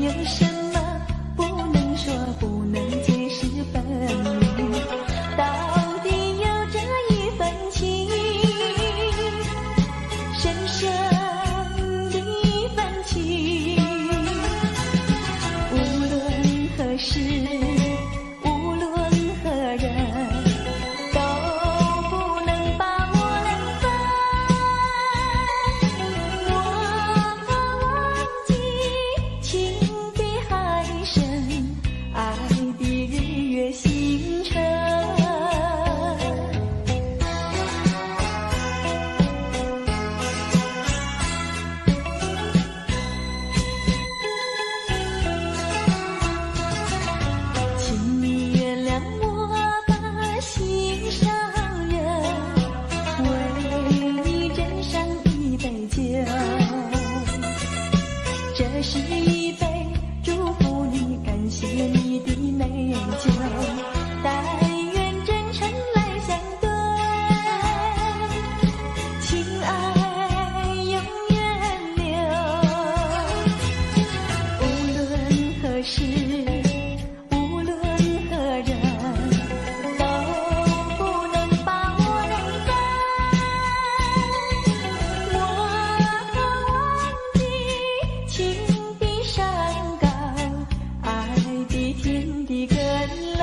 有什么不能说，不能解释本明？到底有这一份情，深深的一份情。无论何时，无论何人，都不能把我们分。我忘记情比海深，爱比日月星辰。请你原谅我把心上人，为你斟上一杯酒，这是一杯祝福你、感谢你的美酒。但愿真诚来相对，情爱永远留。无论何时，无论何人，都不能把我们分。我忘记情比山高，爱比天地更冷。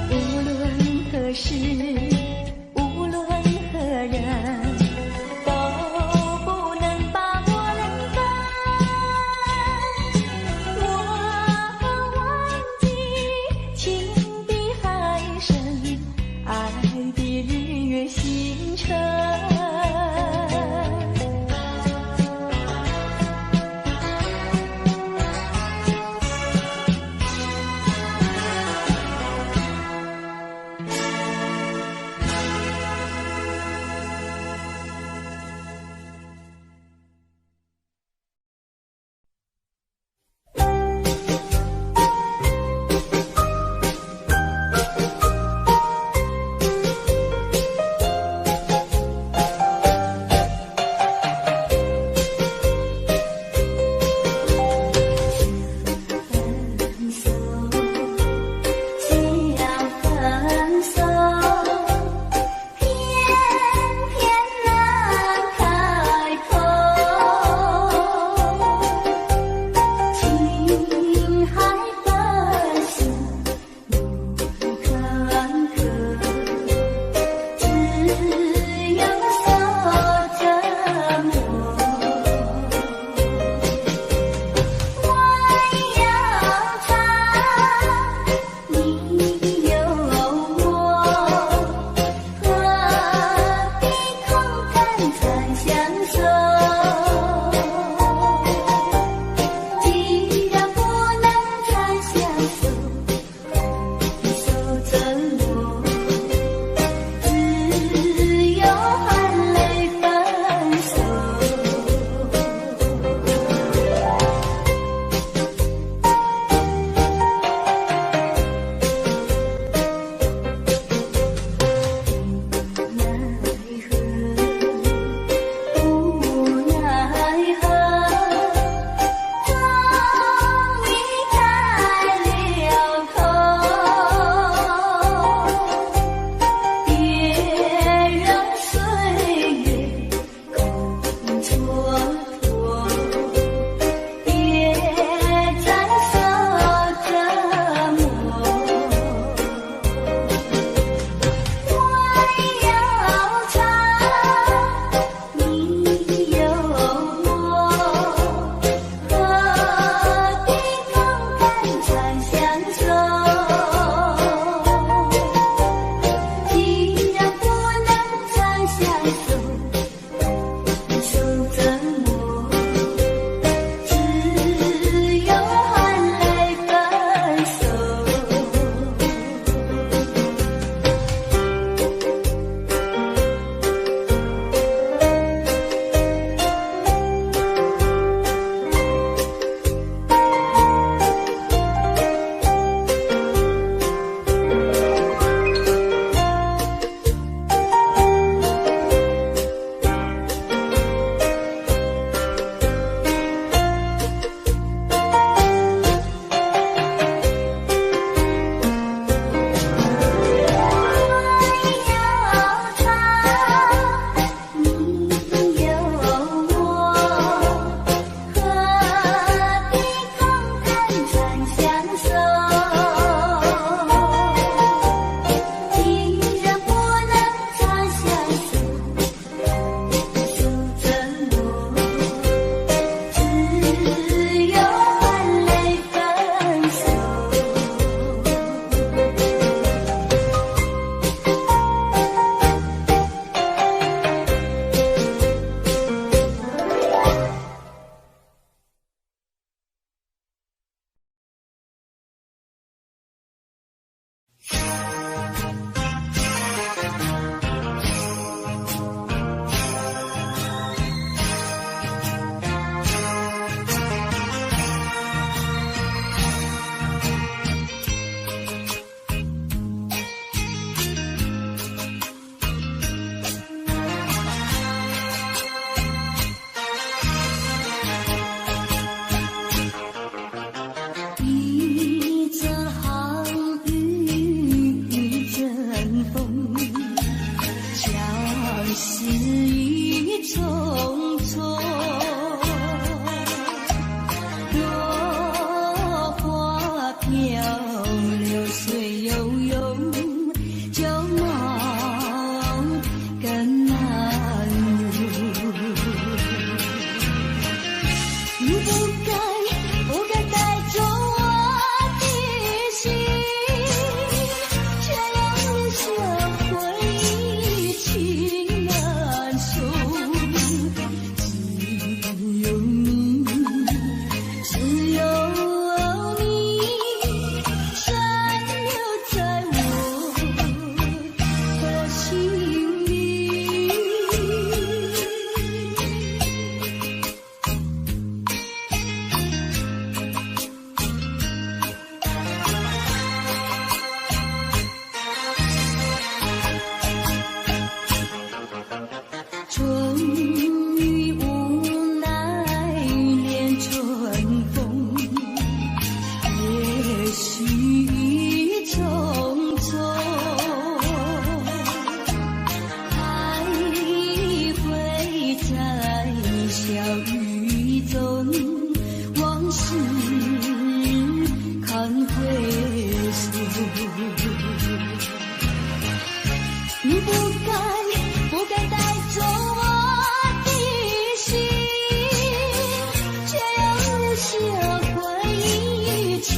无论何时，无论何人，都不能把我们分。我忘记情比海深，爱比日月星辰。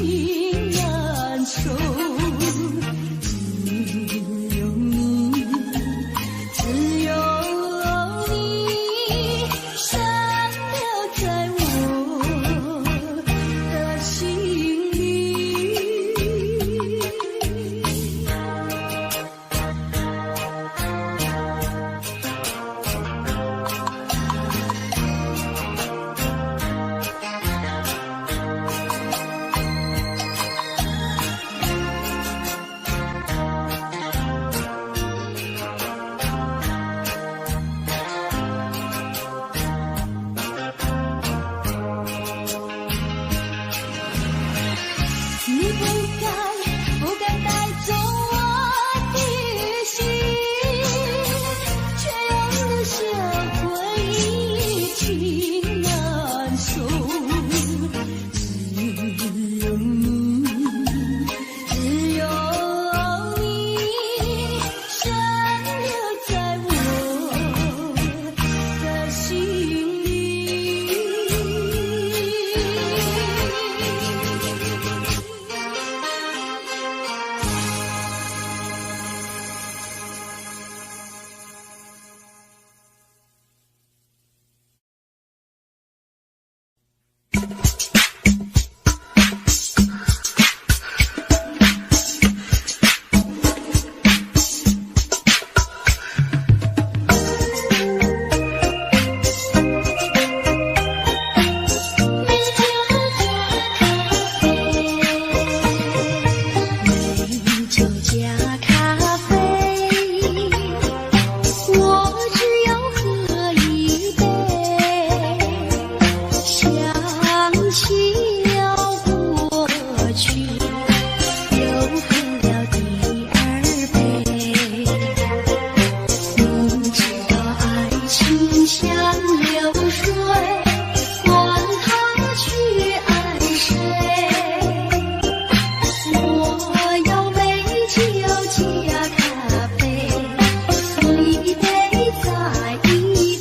情难收。只有你，只有你，深留在我的心里。你不敢带走我的心，却又留下回忆，情难收。只有你，只有你，深留在我的心里。一杯再一杯。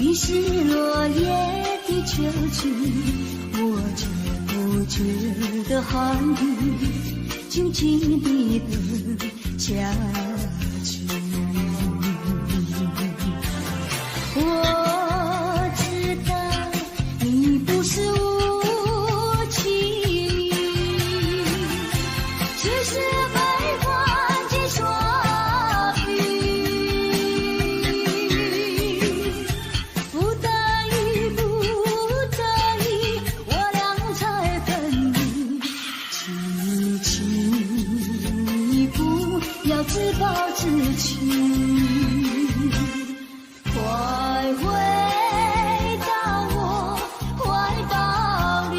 于是落叶的秋去，我却不觉得寒意，静静地等下去。我知道你不是无情，只是悲欢几双比，不得已，不得已，我俩才分离。轻轻一步，要自暴自弃。快回到我怀抱里。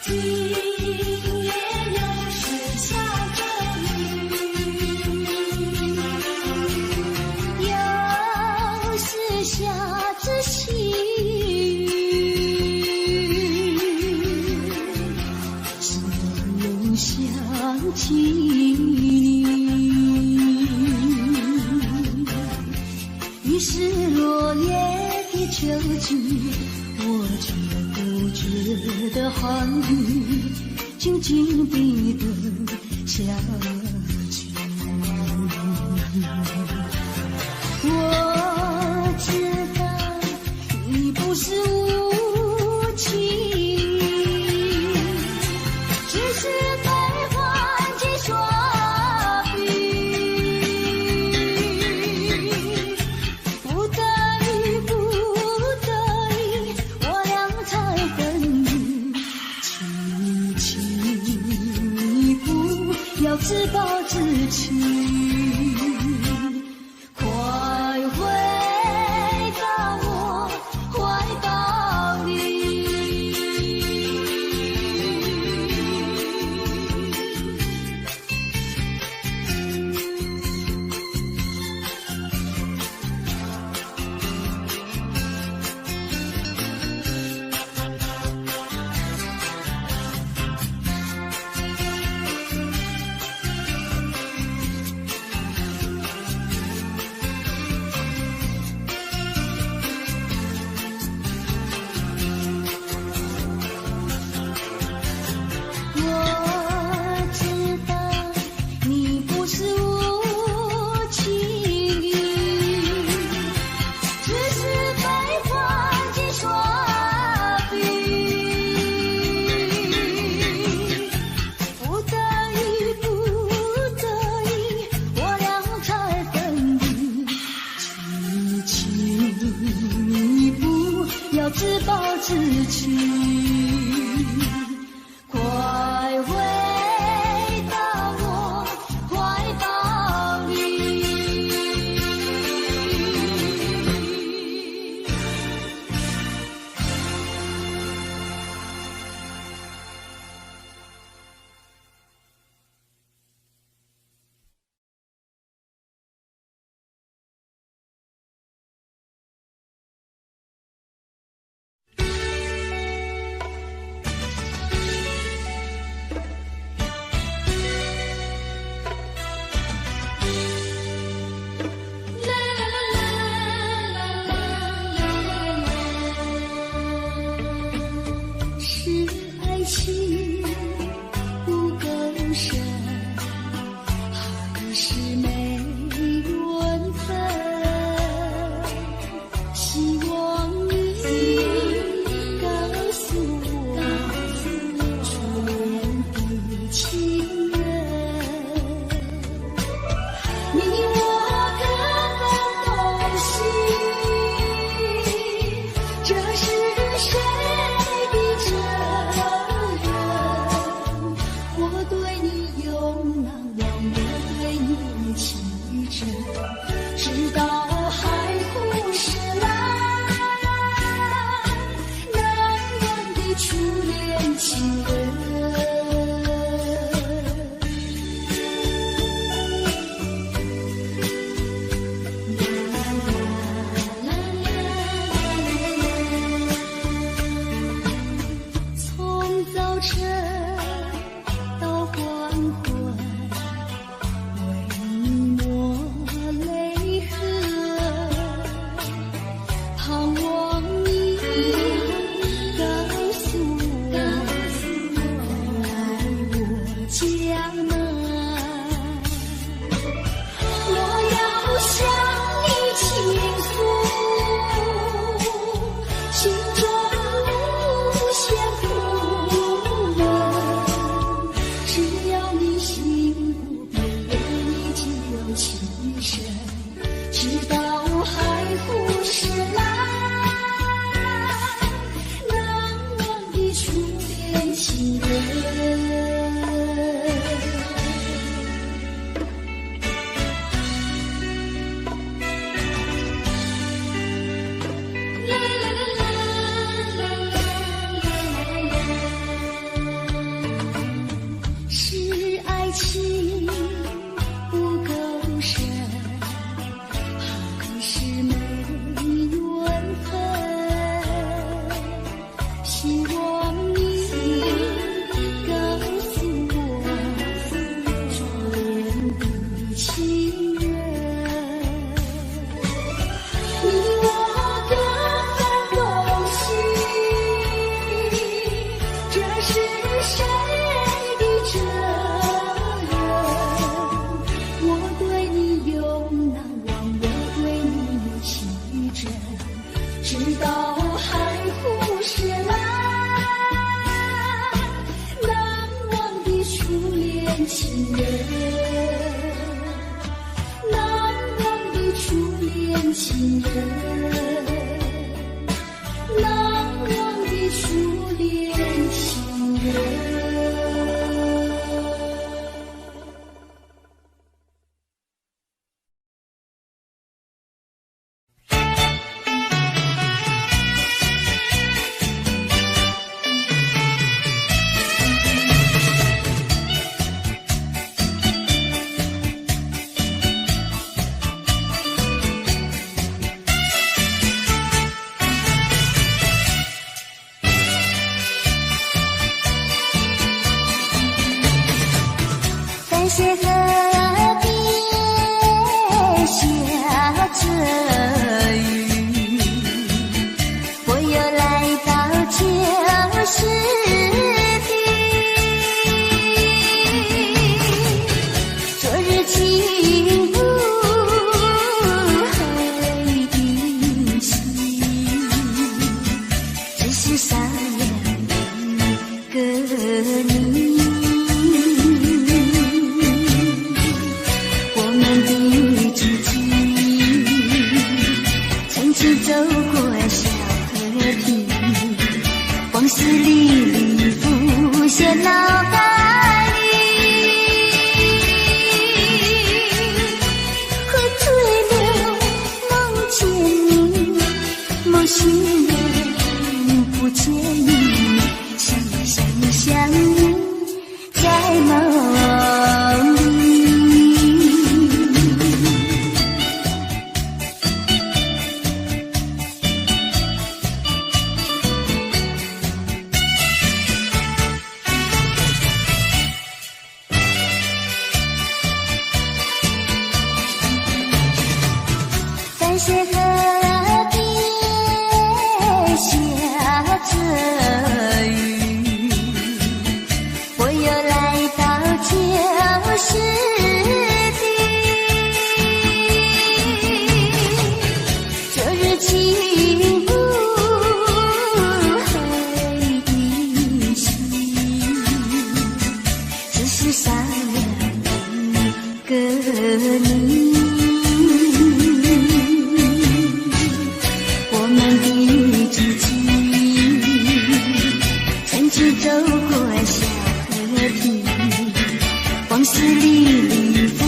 今夜又是下着雨，又是下着细雨。想起你，于是落叶的秋季，我却不觉得寒意，静静地等下去。我知道你不是无情，只是悲欢几双比，不得已，不得已，我俩才分离。轻轻一步，要自暴自弃。快回到我怀抱里。情人，难忘的初恋情人，难忘的初恋情人。感谢河边下着雨，我又来到旧时地，昨日情不黑的心，只是少了一个你。走过小河堤，往事历历浮现脑海里，喝醉了梦见你，梦醒了不见你，想你在梦里。感谢河边下着雨，我又来到旧时地，昨日情不黑的心，只是少了一个你。走过小河堤，往事历历浮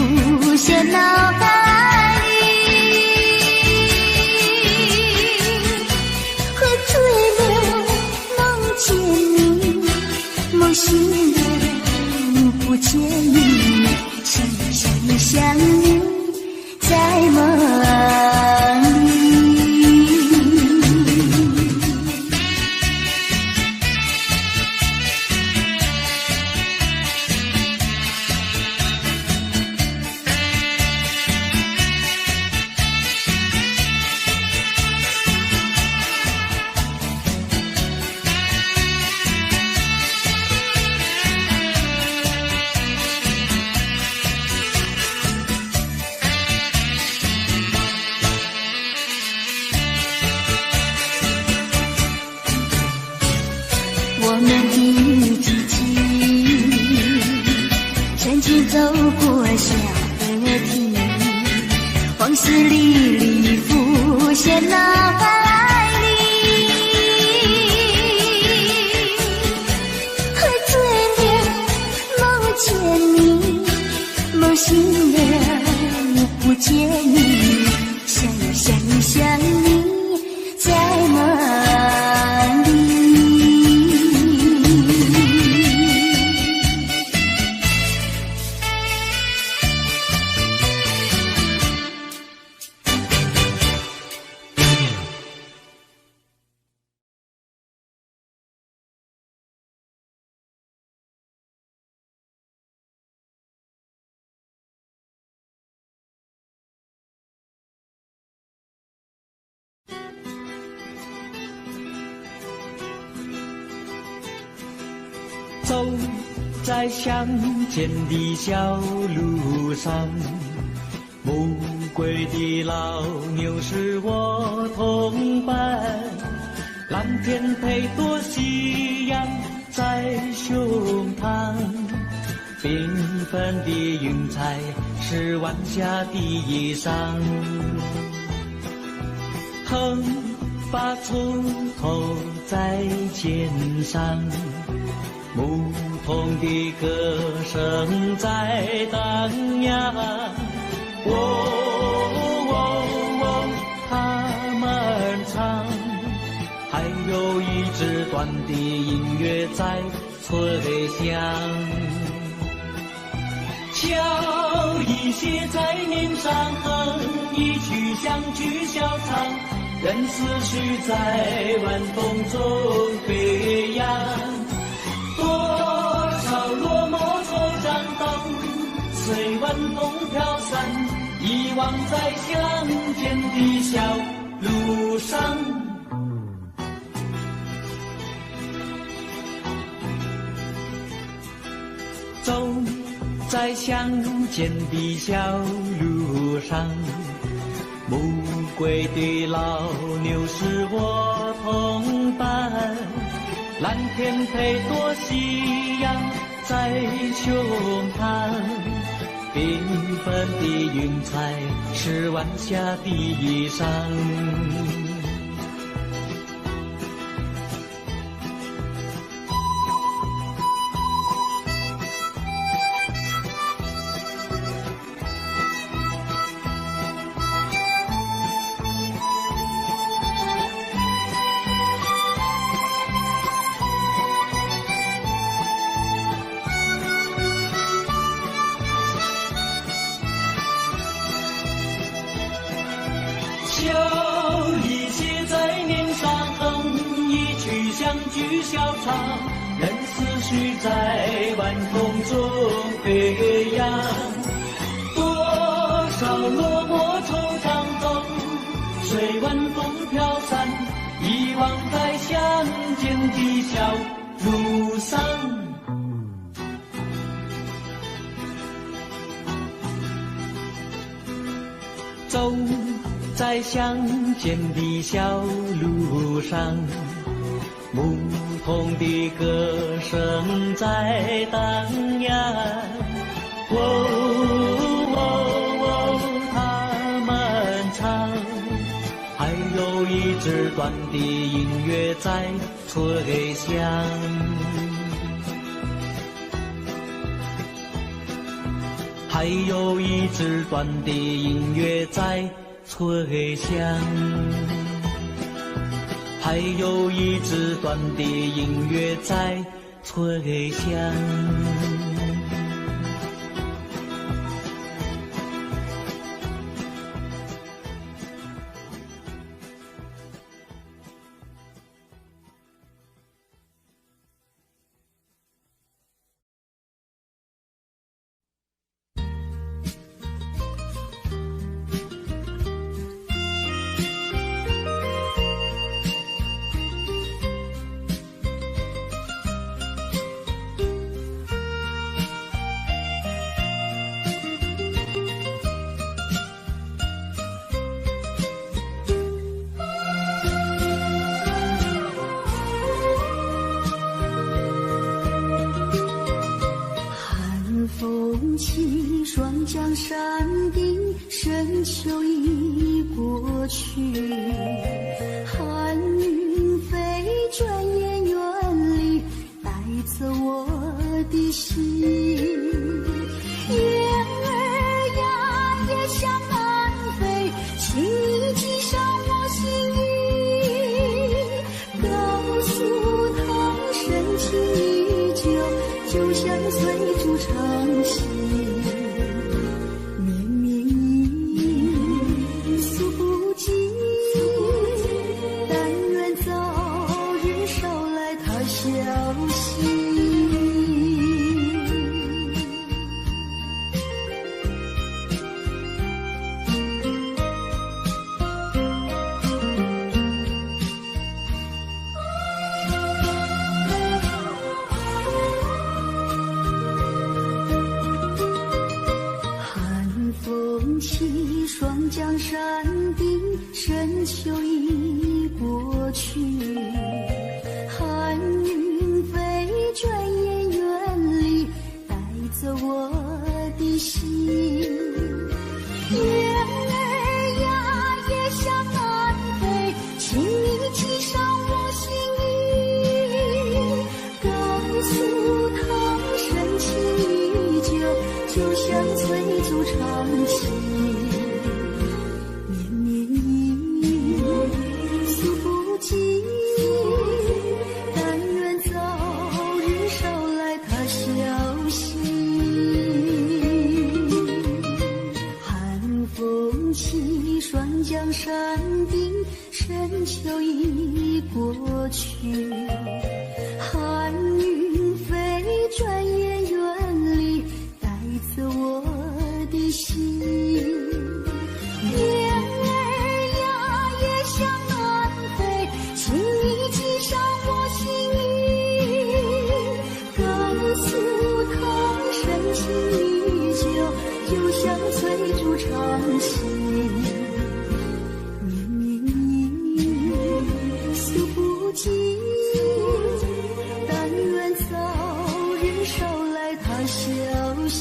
现脑海里，喝醉了梦见你，梦醒了不见你，想你在梦里。我们的激情，曾经走过小河堤，往事历历浮现脑海里，喝醉了梦见你，梦醒了不见你，想你在梦里。走在乡间的小路上，暮归的老牛是我同伴，蓝天配朵夕阳在胸膛，缤纷的云彩是晚霞的衣裳，横发锄头在肩上，牧童的歌声在荡漾。他们唱，还有一支短的音乐在吹响。敲一些在脸上，哼一曲乡曲小唱，任思绪在晚风中飞扬。多少落寞惆怅都随晚风飘散，遗忘在乡间的小路上。走在乡间的小路上，暮归的老牛是我同伴，蓝天配朵夕阳在胸膛，缤纷的云彩是晚霞的衣裳。小唱，任思绪在晚风中飞扬。多少落寞惆怅都随晚风飘散，遗忘在乡间的小路上。走在乡间的小路上，牧童的歌声在荡漾。他们唱，还有一支短的音乐在吹响。还有一支短的音乐在吹响。还有一支短的音乐在吹响。双江山顶，深秋已过去，寒云飞，转眼远离，带走我的心。雁儿呀，也向南飞，请你系上我心语，告诉他深情依旧，就像随逐长行。双江山顶，深秋已过去，寒云飞，转眼远离，带走我情依旧，就像翠竹长新。诉不尽，但愿早日捎来他消息。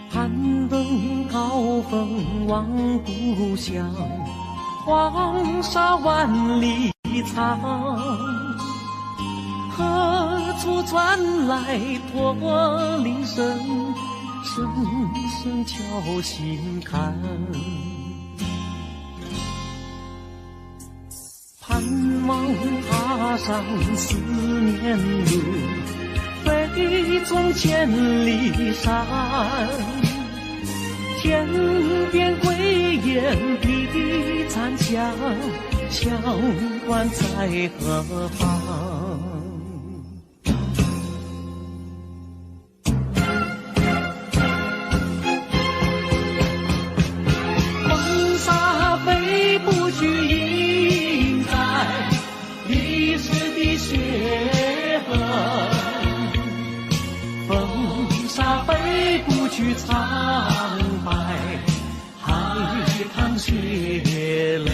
攀登高峰望故乡，黄沙万里长。何处传来驼铃声，声声敲心坎。盼望踏上思念路，飞纵千里山。天边归雁披残香，乡关在何方？黄沙飞不去，印在历史的血痕。风沙飞不去，苍白海棠血泪。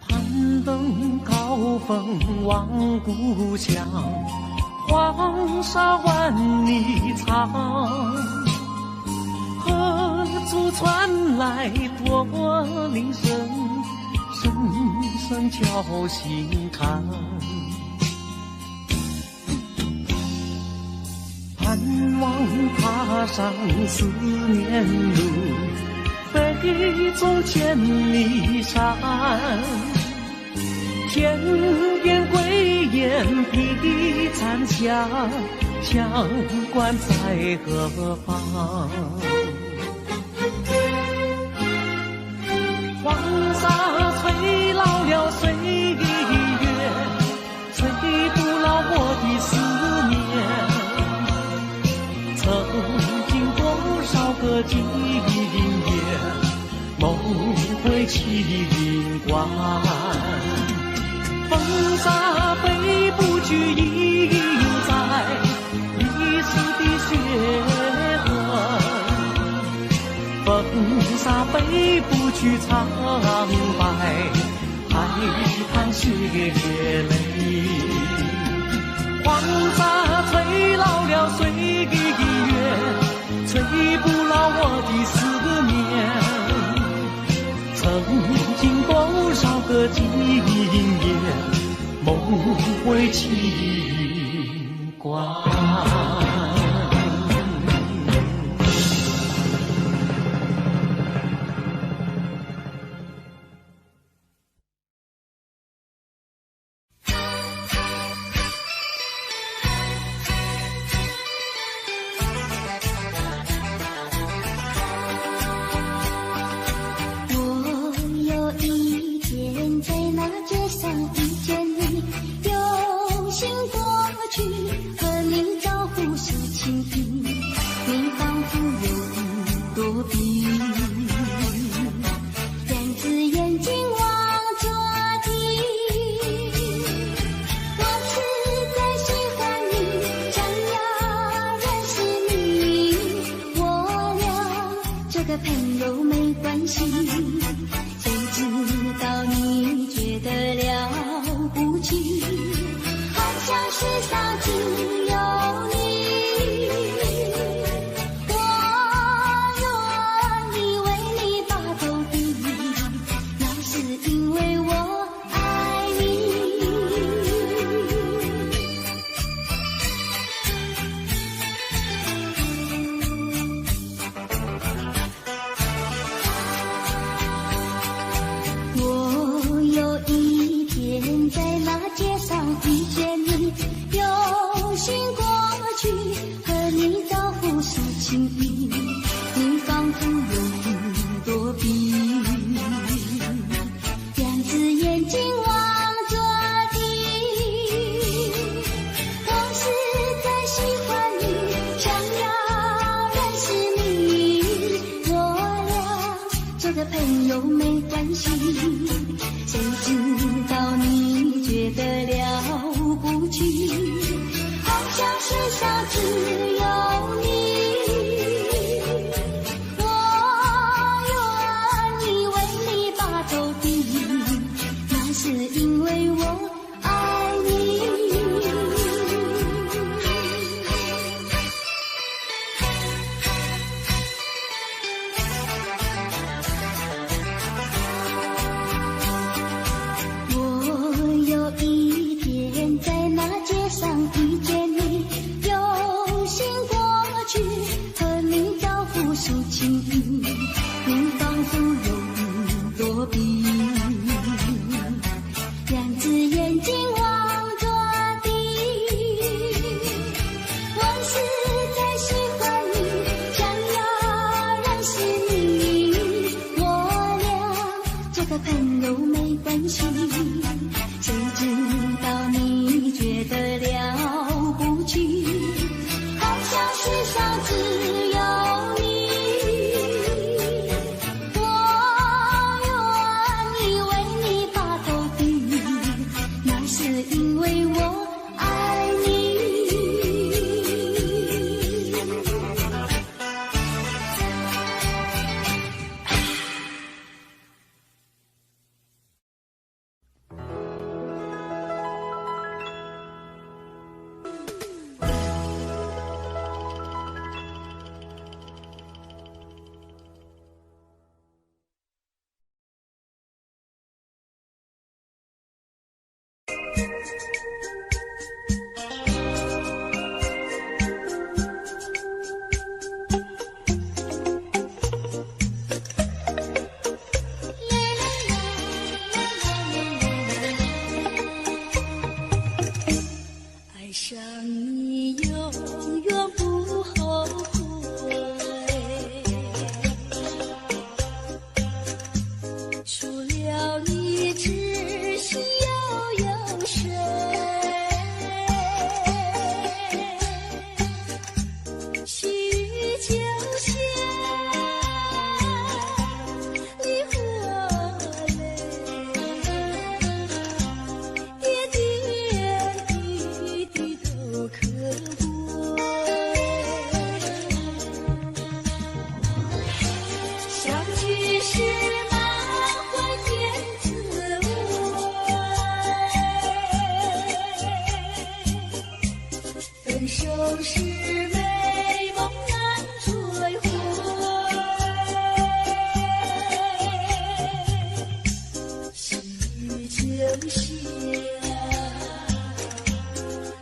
攀登高峰望故乡，黄沙万里长。何处传来驼铃声，声声敲心坎。盼望踏上思念路，飞纵千里山。天边归雁披残香，乡关在何方？黄沙吹老了岁月，吹不老我的思念。曾经多少个今夜，梦回秦关。风沙飞不去，印在历史的血痕。风沙飞不去，苍白海棠血泪。黄沙吹老了岁月，吹不老我的思念。曾经多少个今夜，梦回秦关。朋友没关系，谁知道你觉得了去，好像世上只有你。我愿意为你把头低，那是因为我爱你。我有一天在那街上遇见你，用心过去和你招呼说情意，你仿佛有云躲避，两只眼睛望着地。我实在喜欢你，想要认识你，我俩做个朋友没关系。谁知道你觉得了不起，好像世上只有你。我愿意为你把头低，那是因为我爱你。我有一天在那街上遇见你，用心过去和你招呼说情意，你仿佛有云躲避，两只眼睛望着地。我实在喜欢你，想要认识你，我俩做个朋友没关系。谁知道你觉得了不起，好像世上只有你。我愿意为你把头低，那是因为我爱你。爱上你永远不后悔，除了你知心又有谁？细雨就像梨花泪，点点滴滴都可贵。相聚时满怀甜滋味，分手时美梦难追回。细雨就像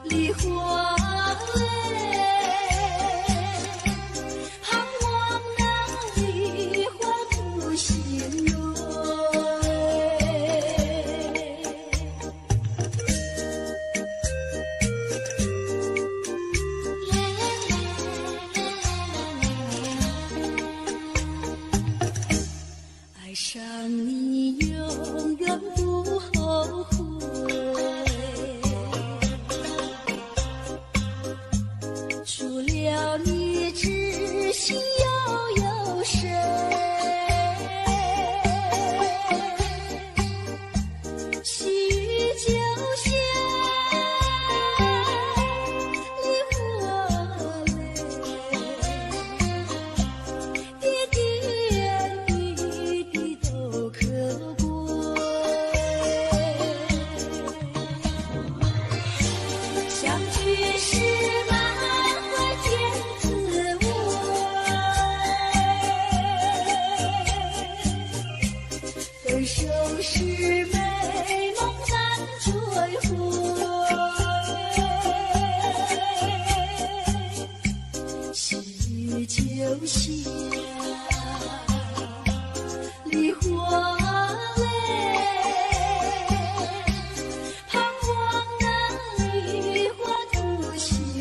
梨花泪，盼望那梨花不心蕊。爱上你永远不后悔。是满怀甜滋味，分手是美梦难追回，细雨秋下，梨花泪，盼望那梨花吐息。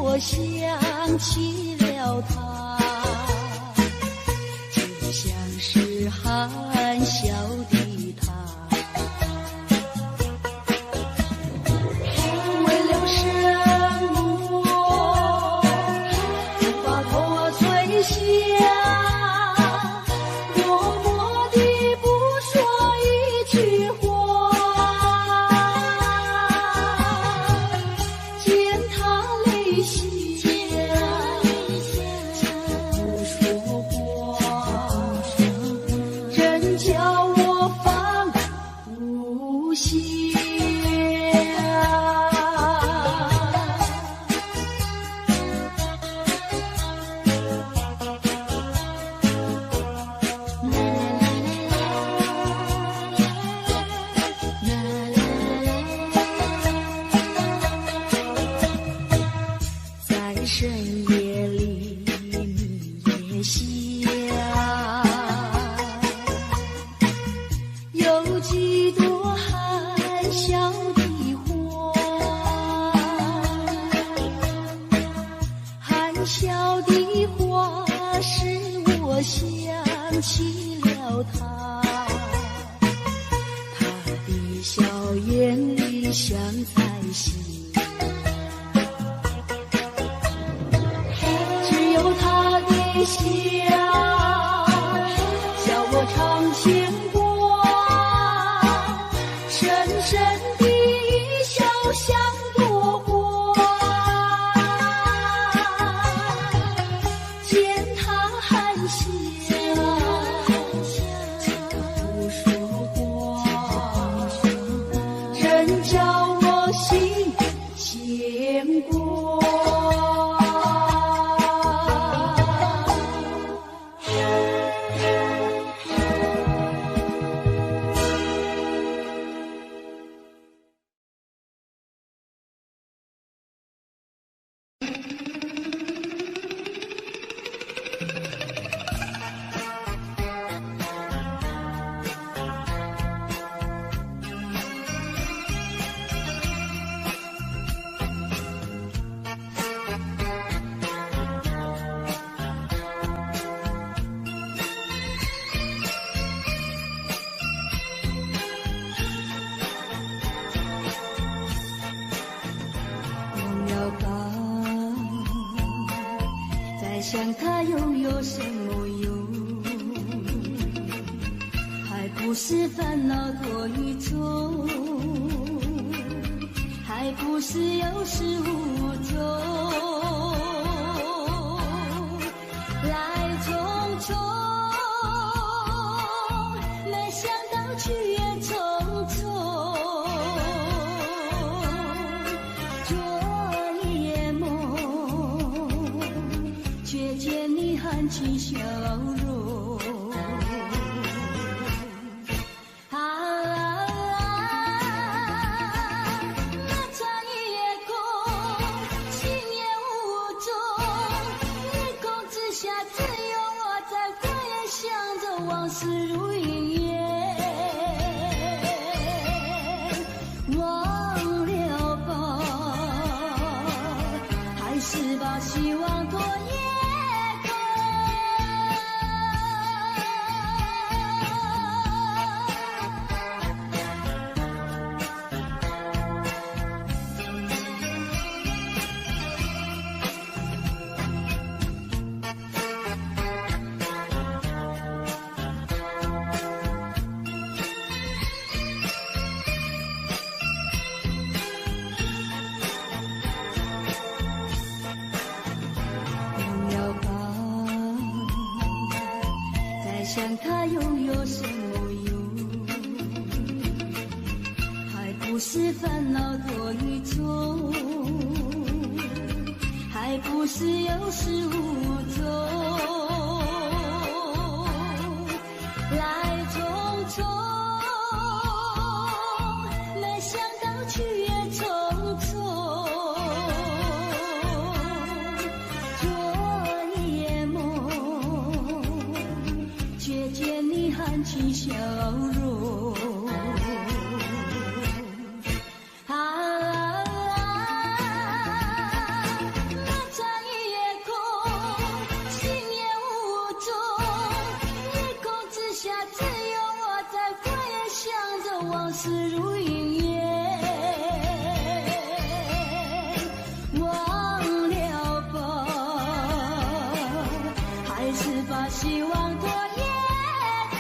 我想起了他，就像是含笑的他，为了生活无法脱垂下，默默地不说一句话，见他泪下不说话，真叫我放不下。在深夜里你也想，有几朵含笑的花，含笑的花使我想起了他，他的笑眼里像彩星，只有他的笑叫我常牵挂，深深的笑像朵花，见他含笑不说话，真叫我心牵挂。想他又有什么用？还不是烦恼多一种，还不是有始无终，来匆匆，没想到去也匆匆。却见你含起笑容，那场夜空，心也无踪，夜空之下只有我在花园想着往事如云烟，忘了吧，还是把希望多夜。想他又有什么用？还不是烦恼多一种，还不是有始无终，来匆匆，没想到去也匆匆。却见你含起笑容，那希望多也多。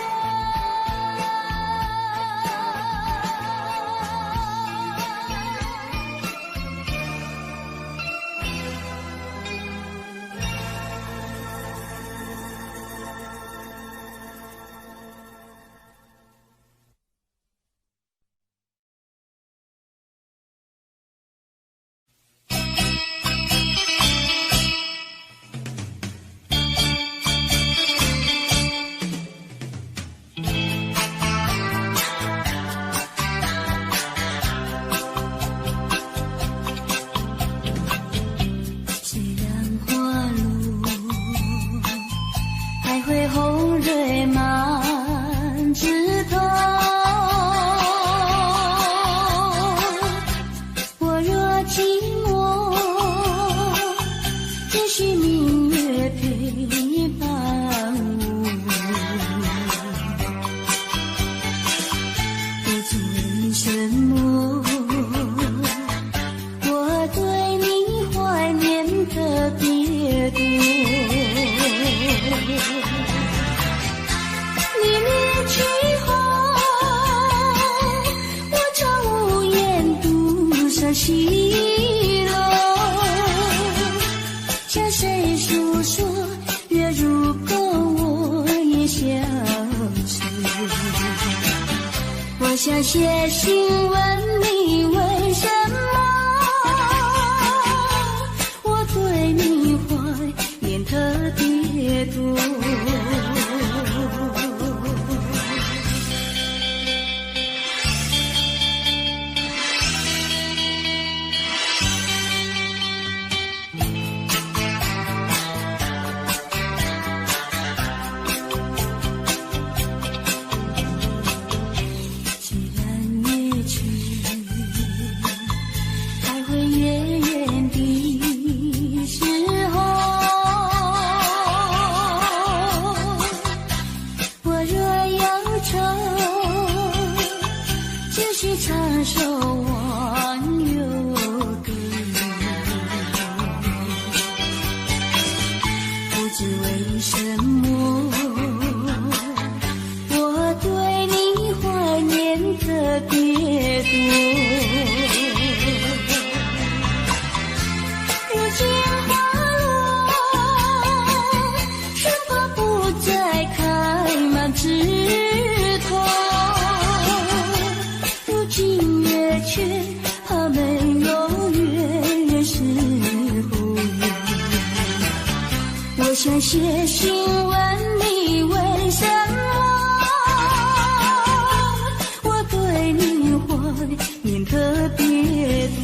我想写信问你为什么我对你怀念特别多。我想写信问你为什么我对你怀念特别多。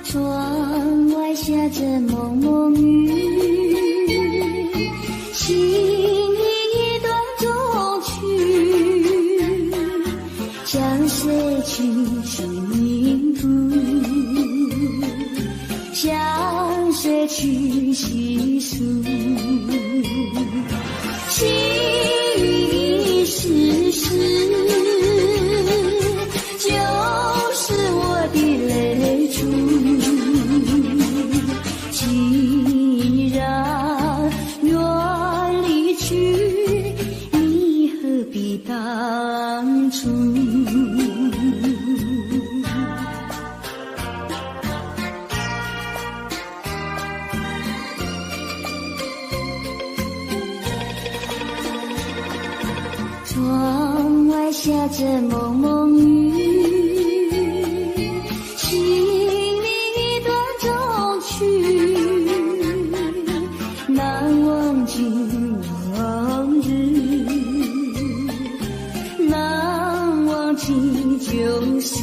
窗外下着蒙蒙雨，心里一段衷曲，向谁去倾吐，向谁去细诉，心事事就是我的泪珠。既然愿离去，你何必当初？窗外下着蒙蒙雨，心里一段衷曲，难忘记往日，难忘记旧事。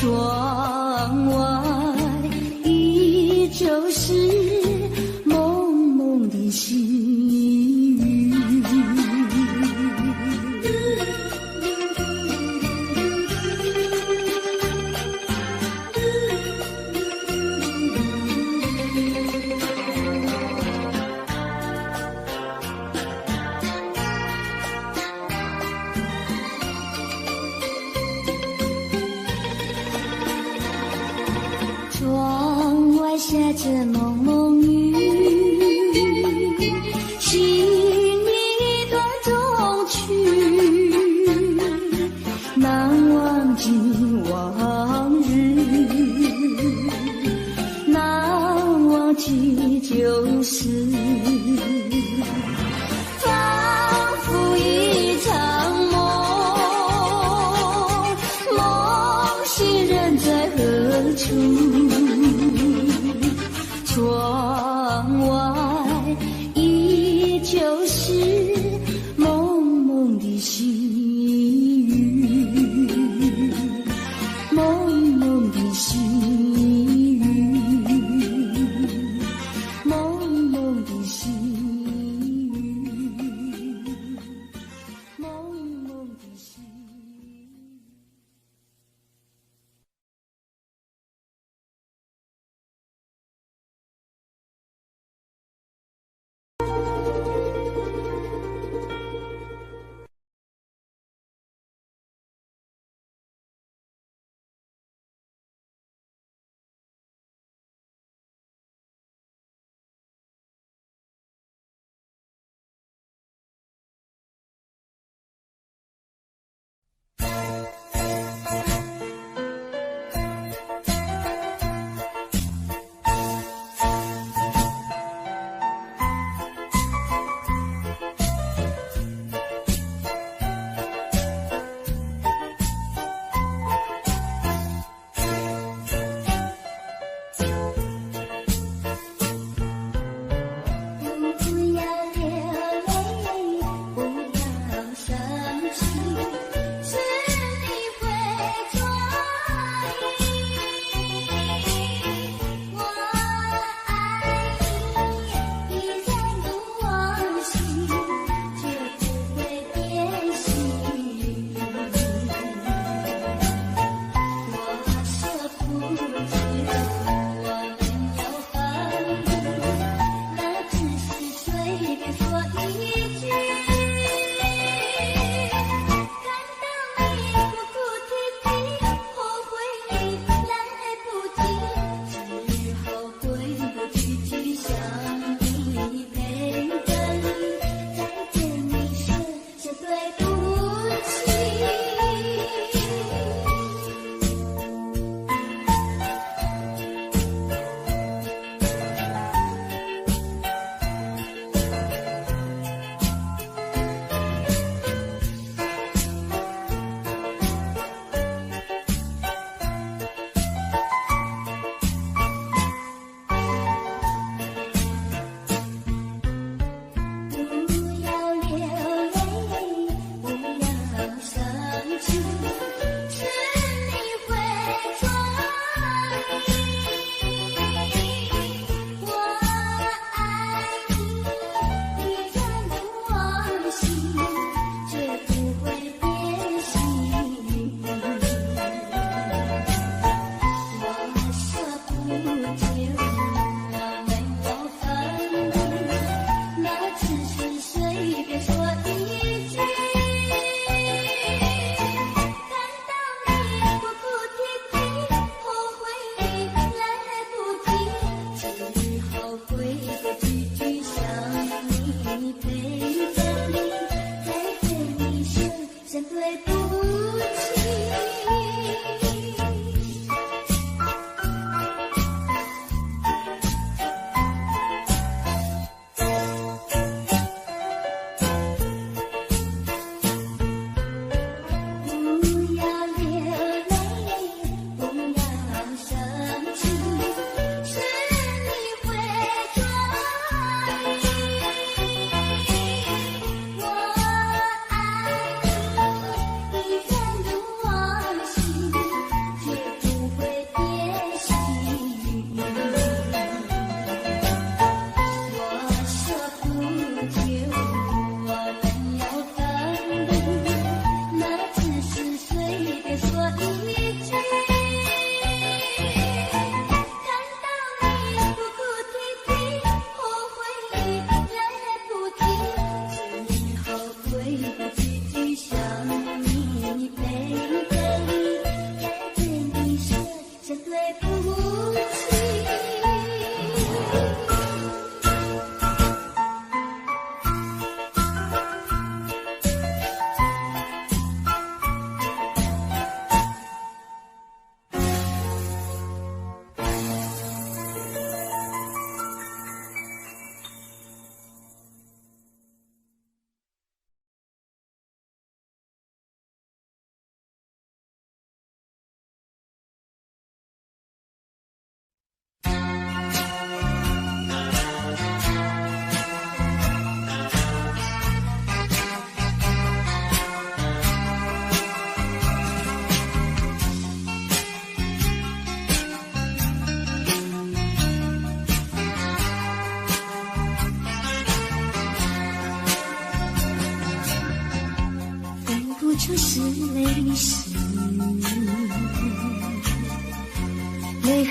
窗外依旧是蒙蒙的细雨。窗外下着蒙蒙雨，心里断中曲，难忘记往日，难忘记旧时，仿佛一场梦，梦醒人在何处？窗外依旧是蒙蒙的细雨，蒙蒙的细雨。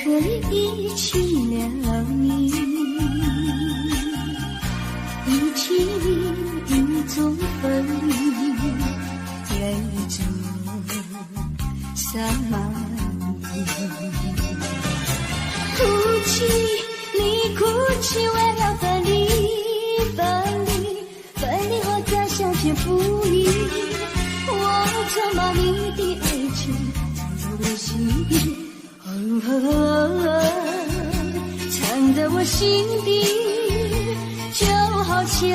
何以弃了你？一起一种分离，泪中洒满地。哭泣，你哭泣，为了分离，分离，分离后再相见不易。我责骂你的爱情藏在我心底，藏在我心底，就好像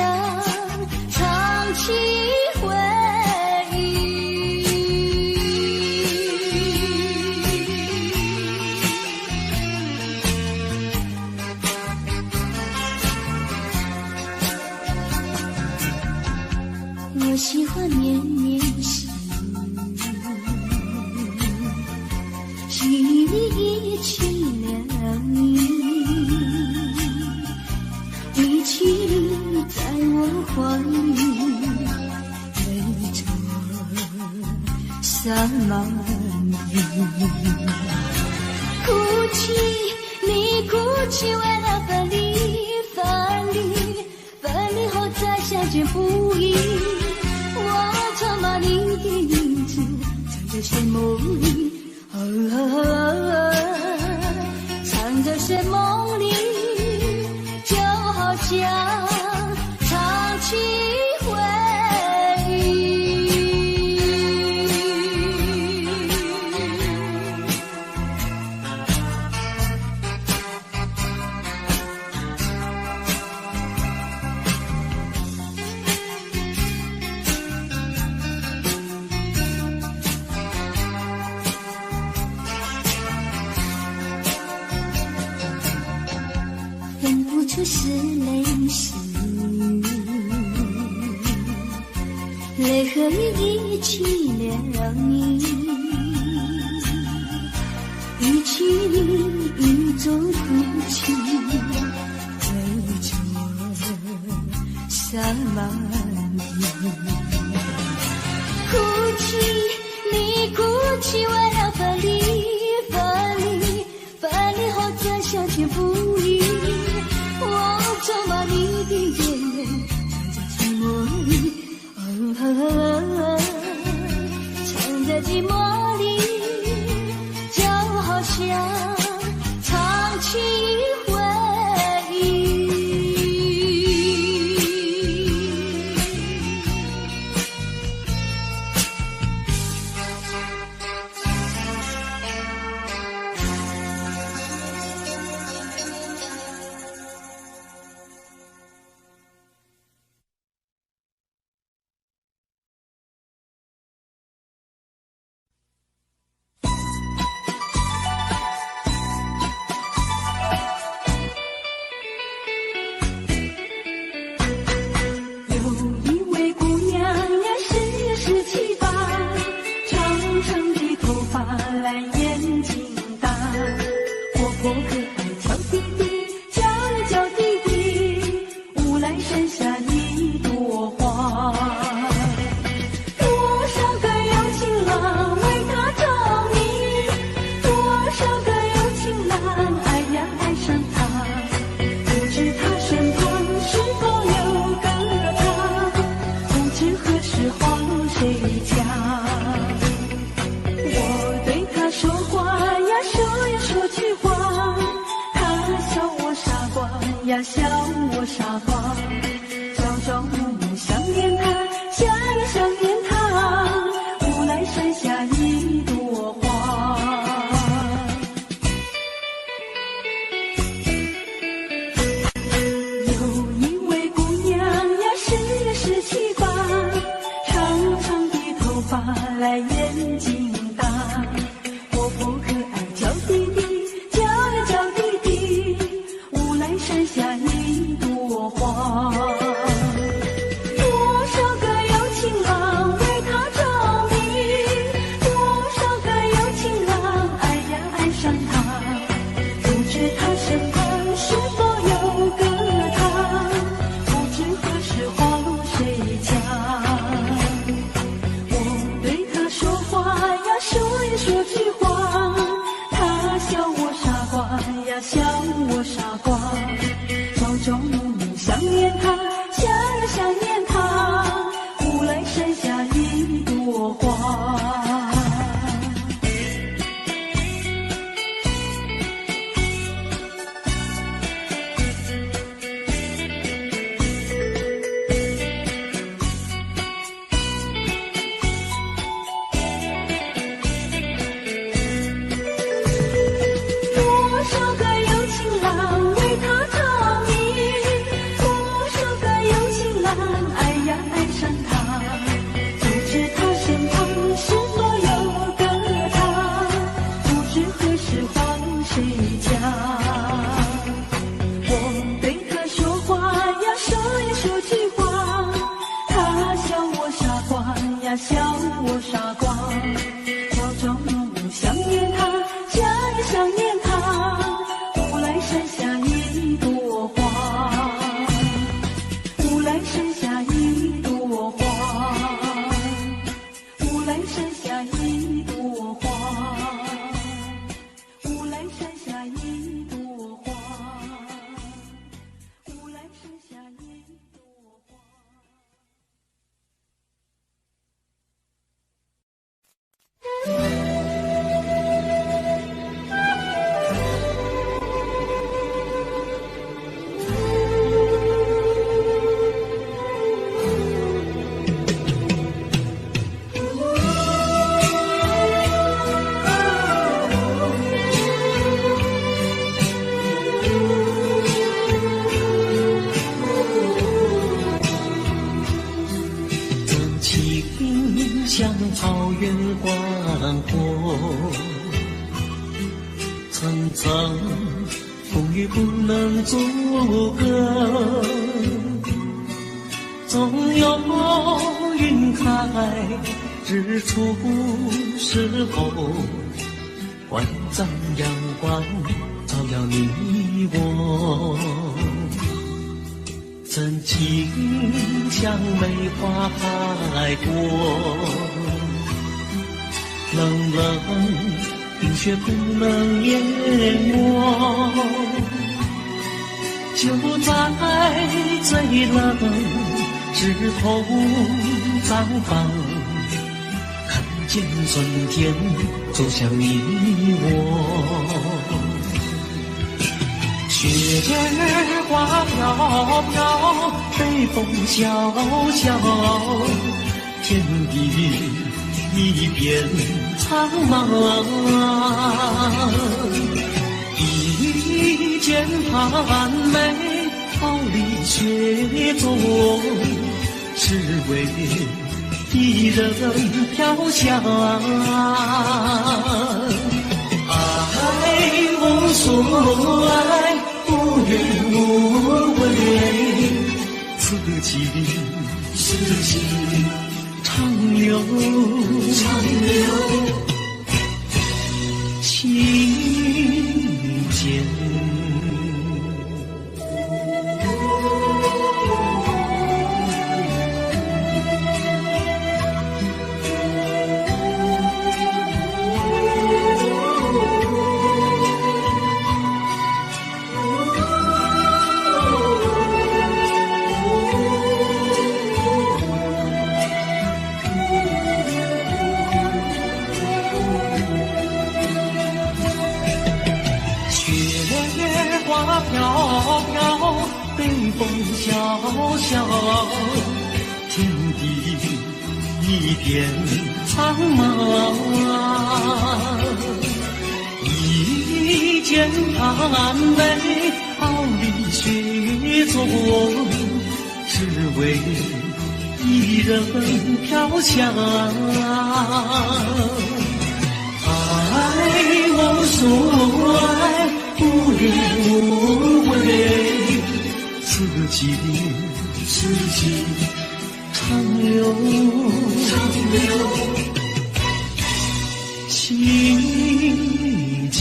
唱起回忆。我喜欢绵绵细雨，细雨里遗弃了你，遗弃你在我怀里，泪中洒满地。哭泣，你哭泣，为了分离，分离，分离后再相见不易。我责骂你的影子藏在睡梦里，藏在睡梦里，就好像唱起回忆。分不出是泪是雨，泪和雨一起了你，一起一种哭泣，泪中洒满地。哭泣，你哭泣，为了分离，分离，分离后再相见不易。我咒骂你的眼泪藏在寂寞里，藏在寂寞里，就好像唱起回忆。呀，笑我傻瓜，朝朝暮暮想念他，想呀想念他，无奈山下一朵花。有一位姑娘呀，十七八，长长的头发来眼睛大，活泼可爱叫弟弟，叫呀叫弟弟，无奈山下一朵花。傻瓜，朝朝暮暮想念他，想也想念他。乌来山下一朵花，乌来山下一朵花，乌来山下一朵花，乌来山下一朵花，乌来山下一朵花。真情像草原广阔，层层风雨不能阻隔，总有云开日出时候，万丈阳光照耀你我。真情像梅花开过，冷冷冰雪不能淹没，就在最冷枝头绽放，看见春天走向你我。雪儿花飘飘，北风萧萧，天地一片苍茫。一剑寒梅，毫厘雪中，只为一人飘香。爱无所爱，无怨无悔，此情长留情间。飘飘，北风萧萧，天地一片苍茫。一剑寒梅，毫厘雪中，只为一人飘香。爱无所爱，无怨无悔，此情长留情间。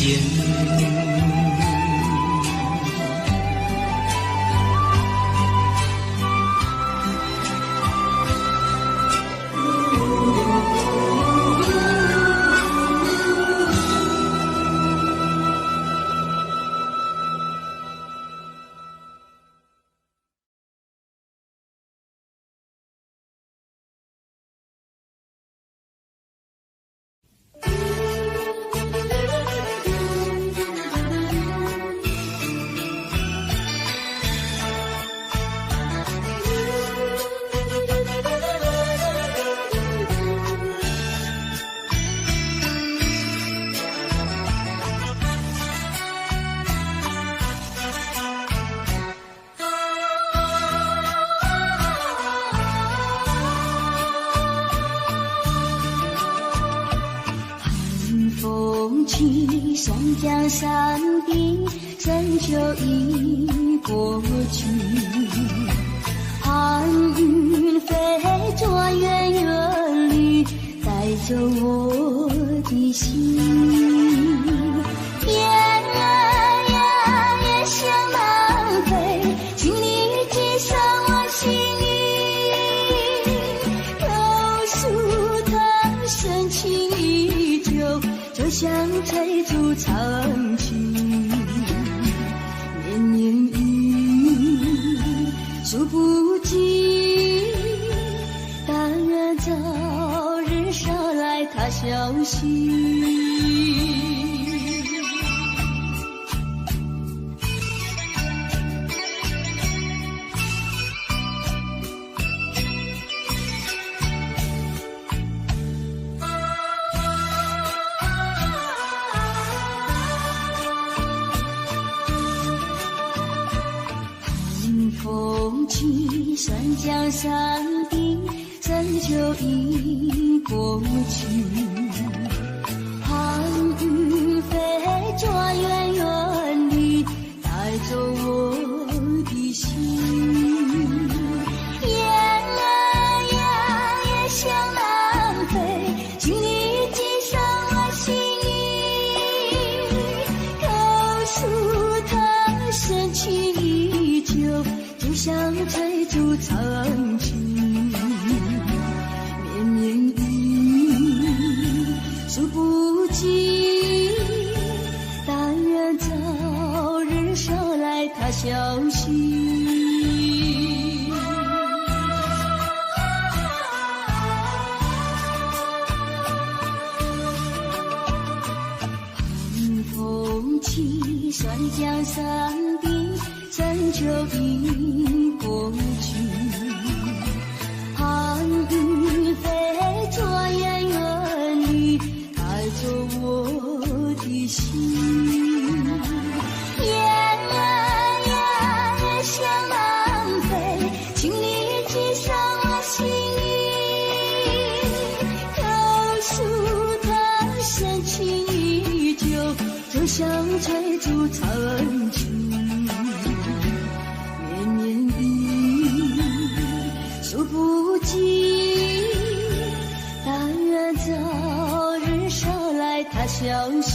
去，山江山地，深秋已过去。寒云飞着远远里，在走我的心。夜想浪费，请你寄上我心意。告诉他深情依旧，就像追逐长青。绵绵雨数不尽，但愿早日捎来他消息。风起山江山顶，深秋已过去。寒雨飞转远远地，带走我的心。夜想浪费，请你寄上我心意。告诉他深情依旧，就像追逐长青。绵绵雨数不尽，但愿早日捎来他消息。寒风起山江山顶，深秋已过去。寒雨飞转远远地，带走我的心。夜想浪费，请你寄上我心意。告诉他深情依旧，就像追逐长青。绵绵雨数不尽，但愿早日捎来他消息。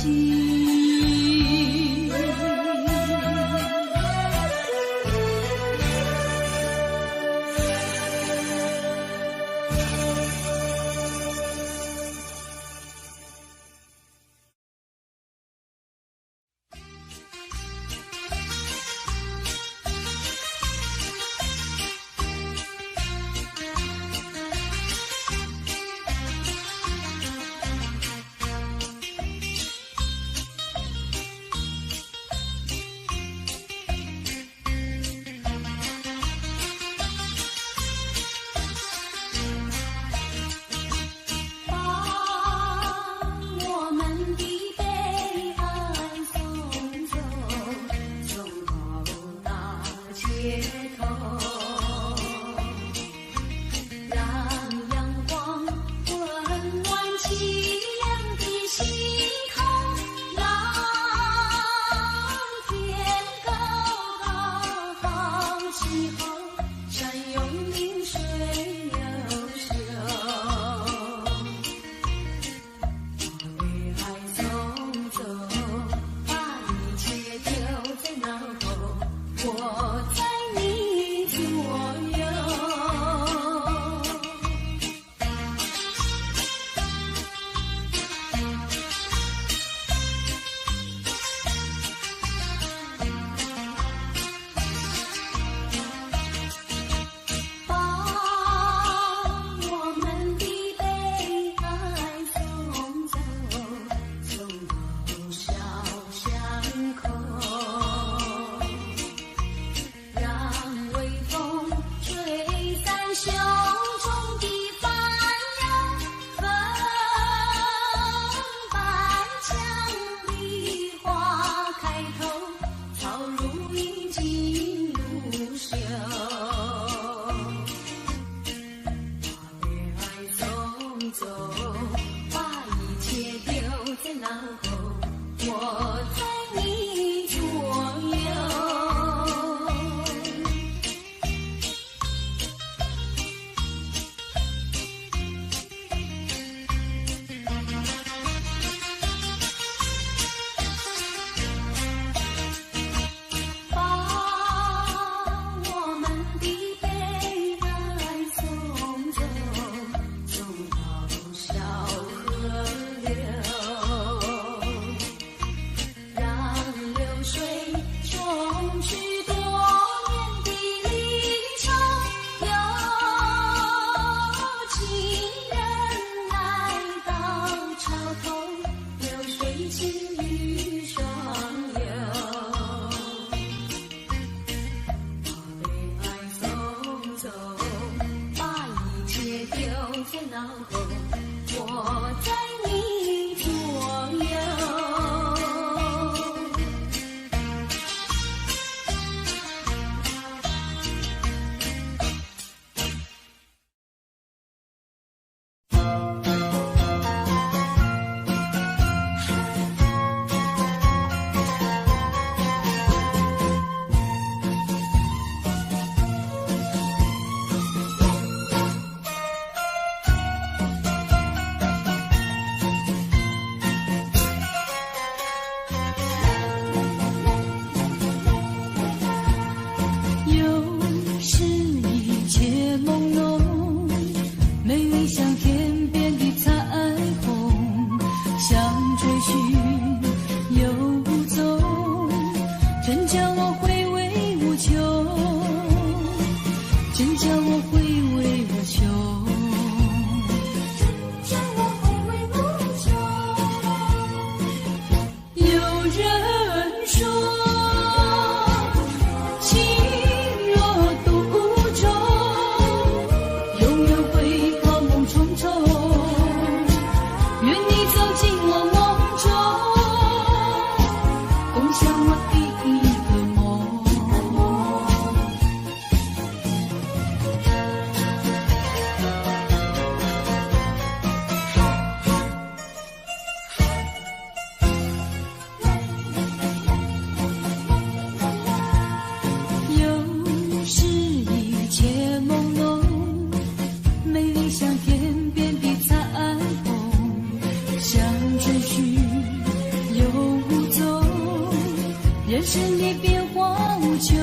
人生的变化无穷，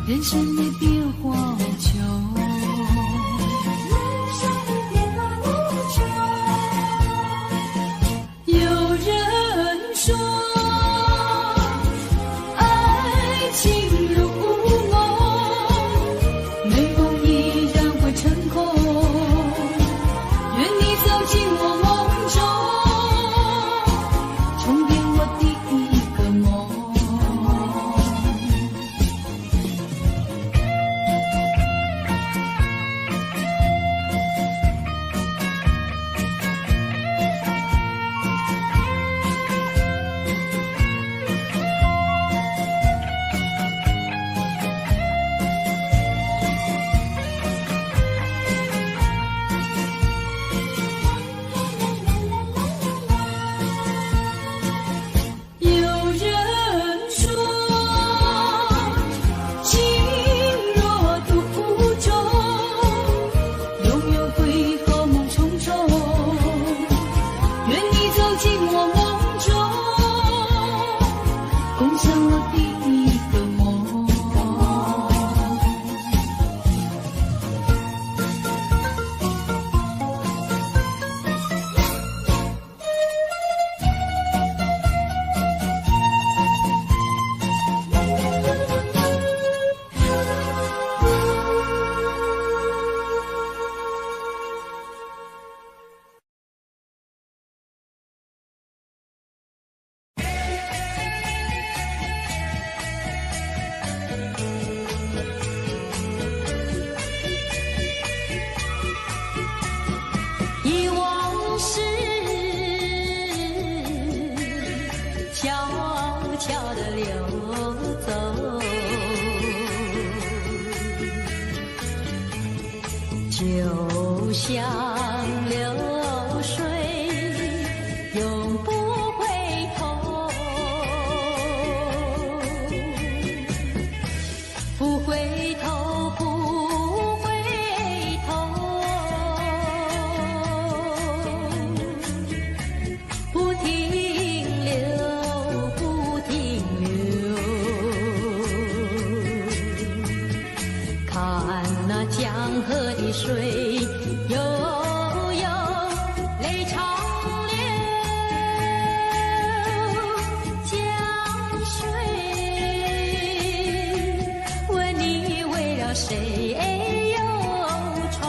人生的变化无穷，人生的变化无穷。有人说，爱情如梦，美梦依然会成空。愿你走进我梦中，重编我的一个梦。忆往事悄悄地流走，就像流水永不回头，不回头，不回头，不停留，不停留。看那江河的水悠悠，泪长流。江水问你为了谁忧愁？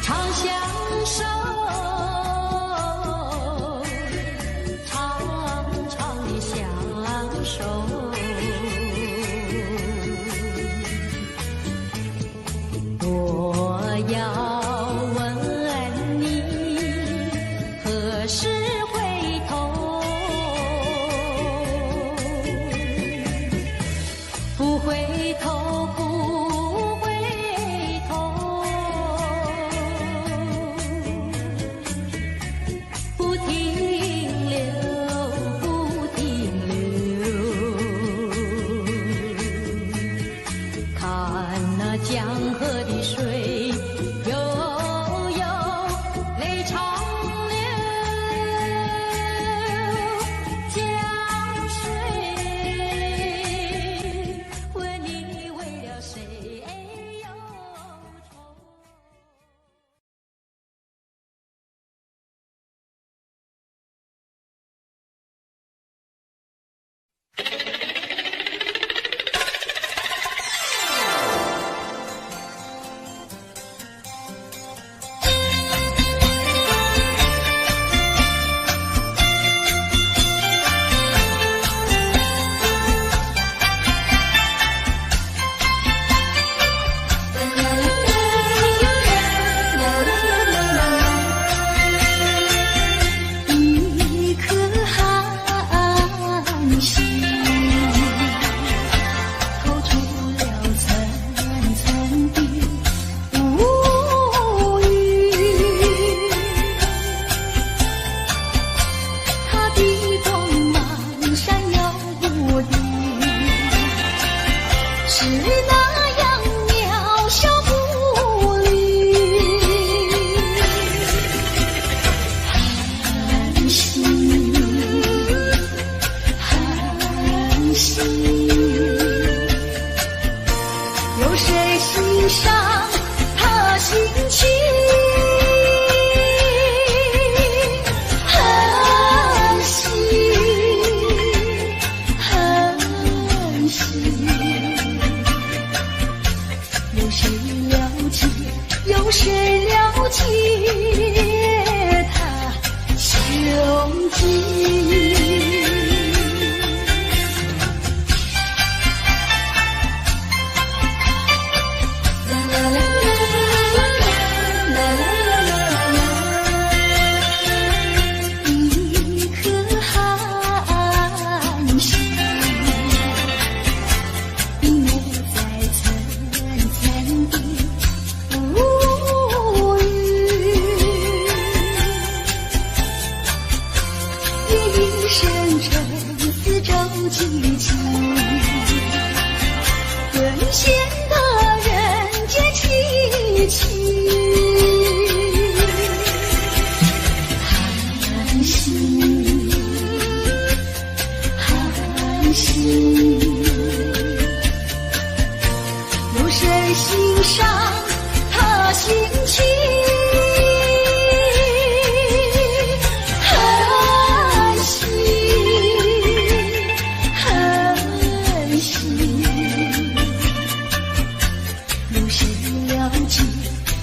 常相守，长长的相守。我要问你，何时回头？不回头，不回头，不停留，不停留。凄凄，更显得人间凄凄。寒心，寒心，有谁欣赏他心情？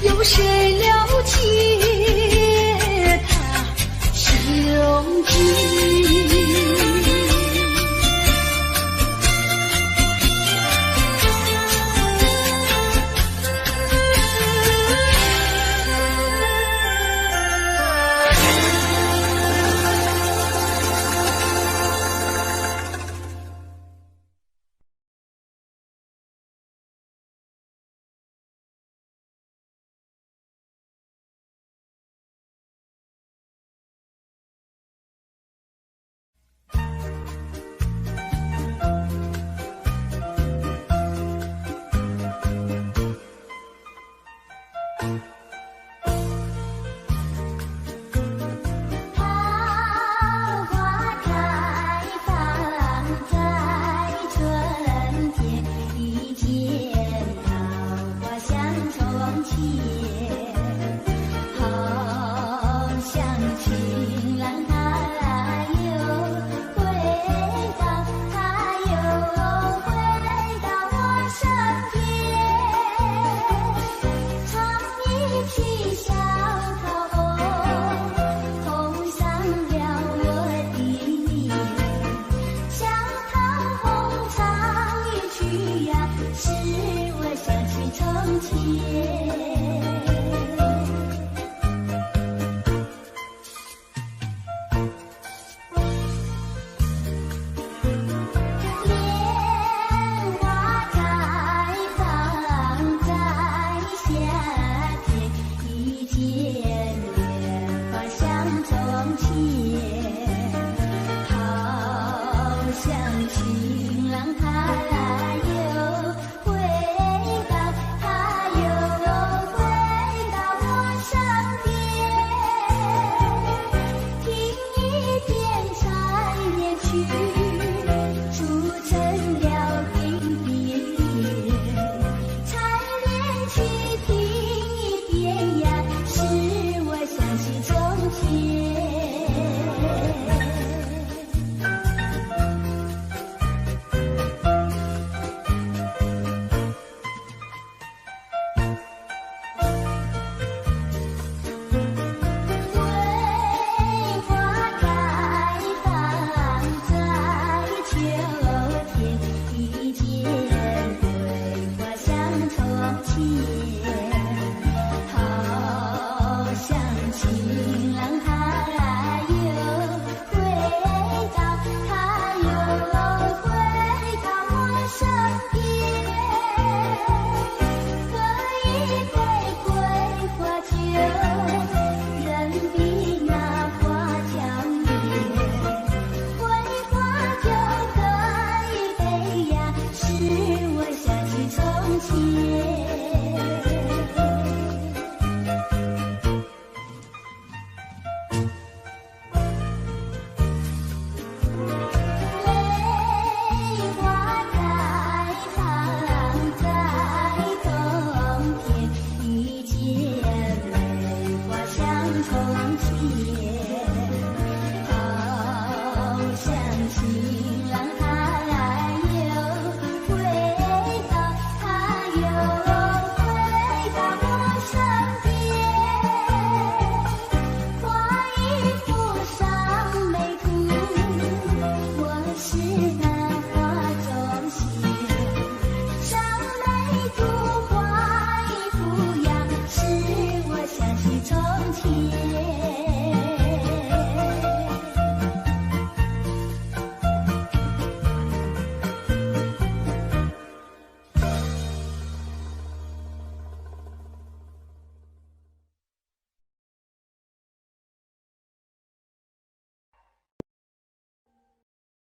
有谁了解他胸襟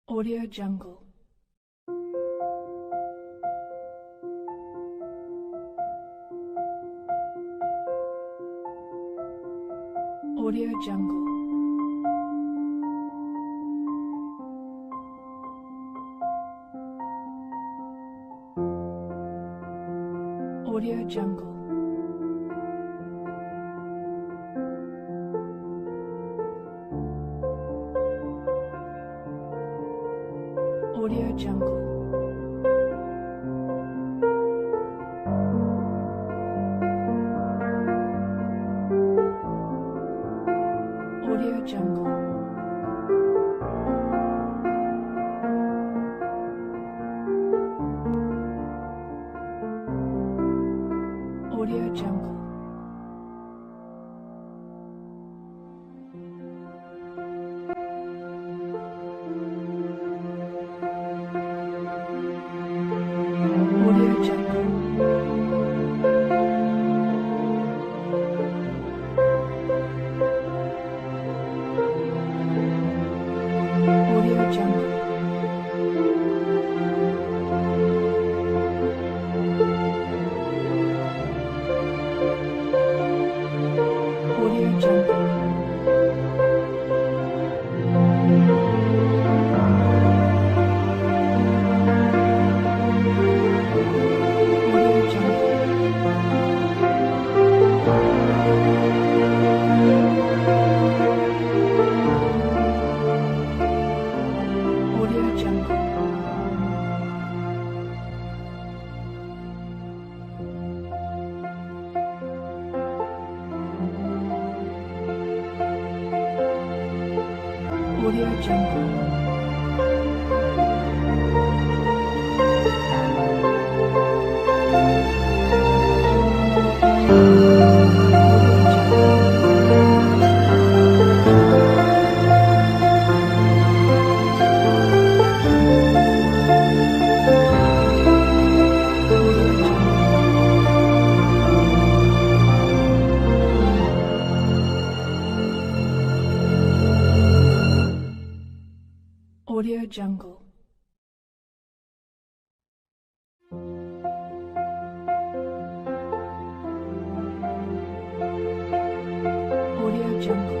？Audio Jungle Jungle. Audio Jungle. Audio Jungle. Audio Jungle. Audio Jungle. Audio Jungle. Audio Jungle. Audio Jungle. Audio Jungle. Audio Jungle. Audio Jungle. Audio Jungle. Audio Jungle. Audio Jungle.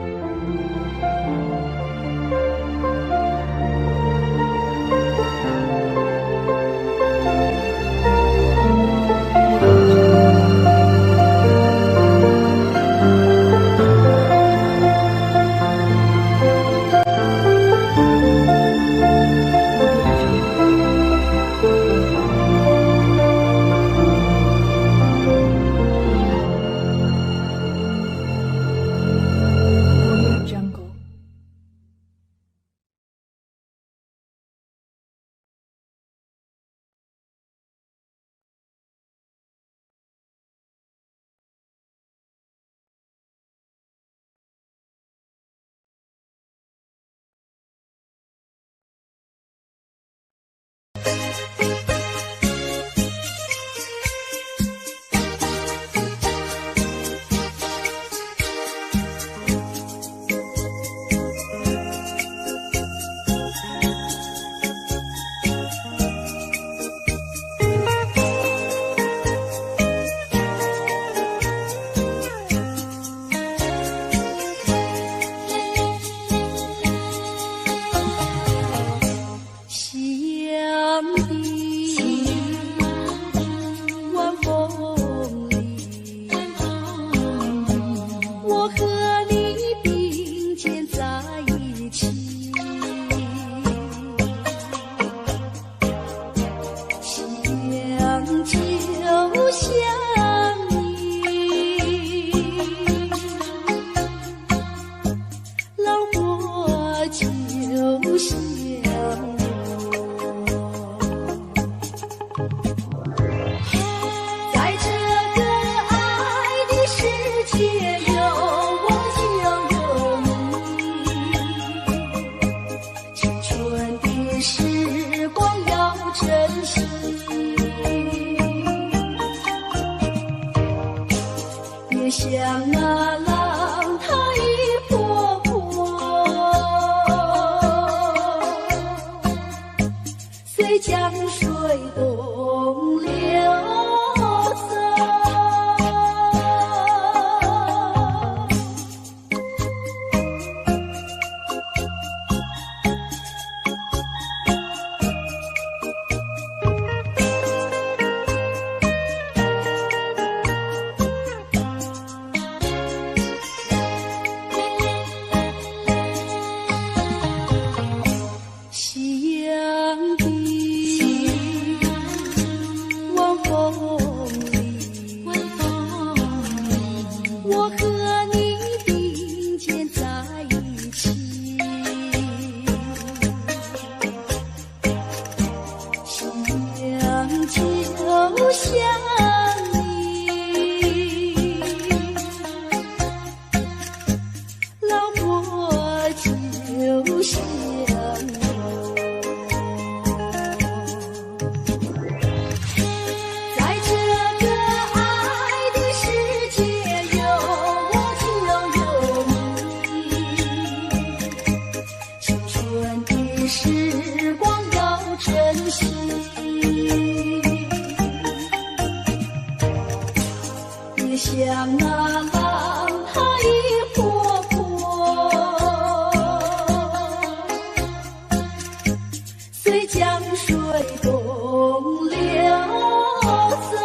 像那浪它一波波，随江水东流走。就像你，老婆就像我，在这个爱的世界有我就有你，青春的时光要珍惜，别像那浪它一波波，随江水东流走。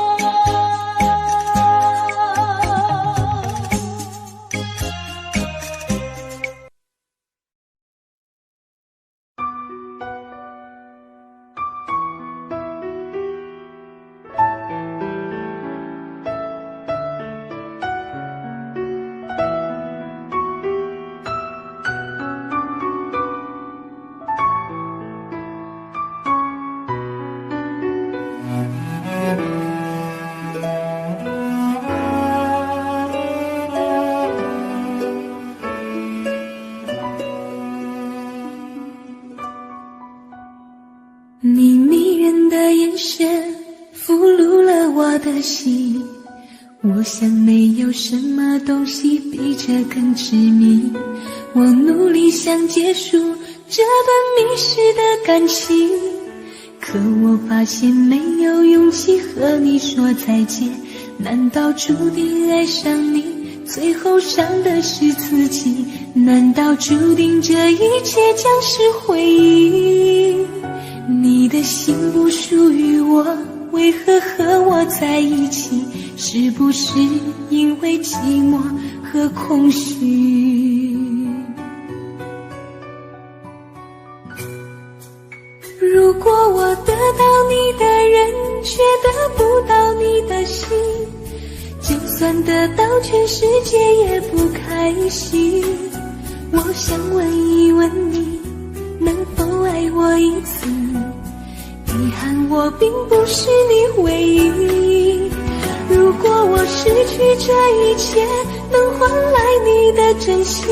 你迷人的眼神俘虏了我的心，我想没有什么东西比这更致命。我努力想结束这段迷失的感情，可我发现没有勇气和你说再见。难道注定爱上你，最后伤的是自己？难道注定这一切将是回忆？你的心不属于我，为何和我在一起？是不是因为寂寞和空虚？如果我得到你的人，却得不到你的心，就算得到全世界也不开心。我想问一问你，能否爱我一次？遗憾我并不是你唯一。如果我失去这一切，能换来你的真心，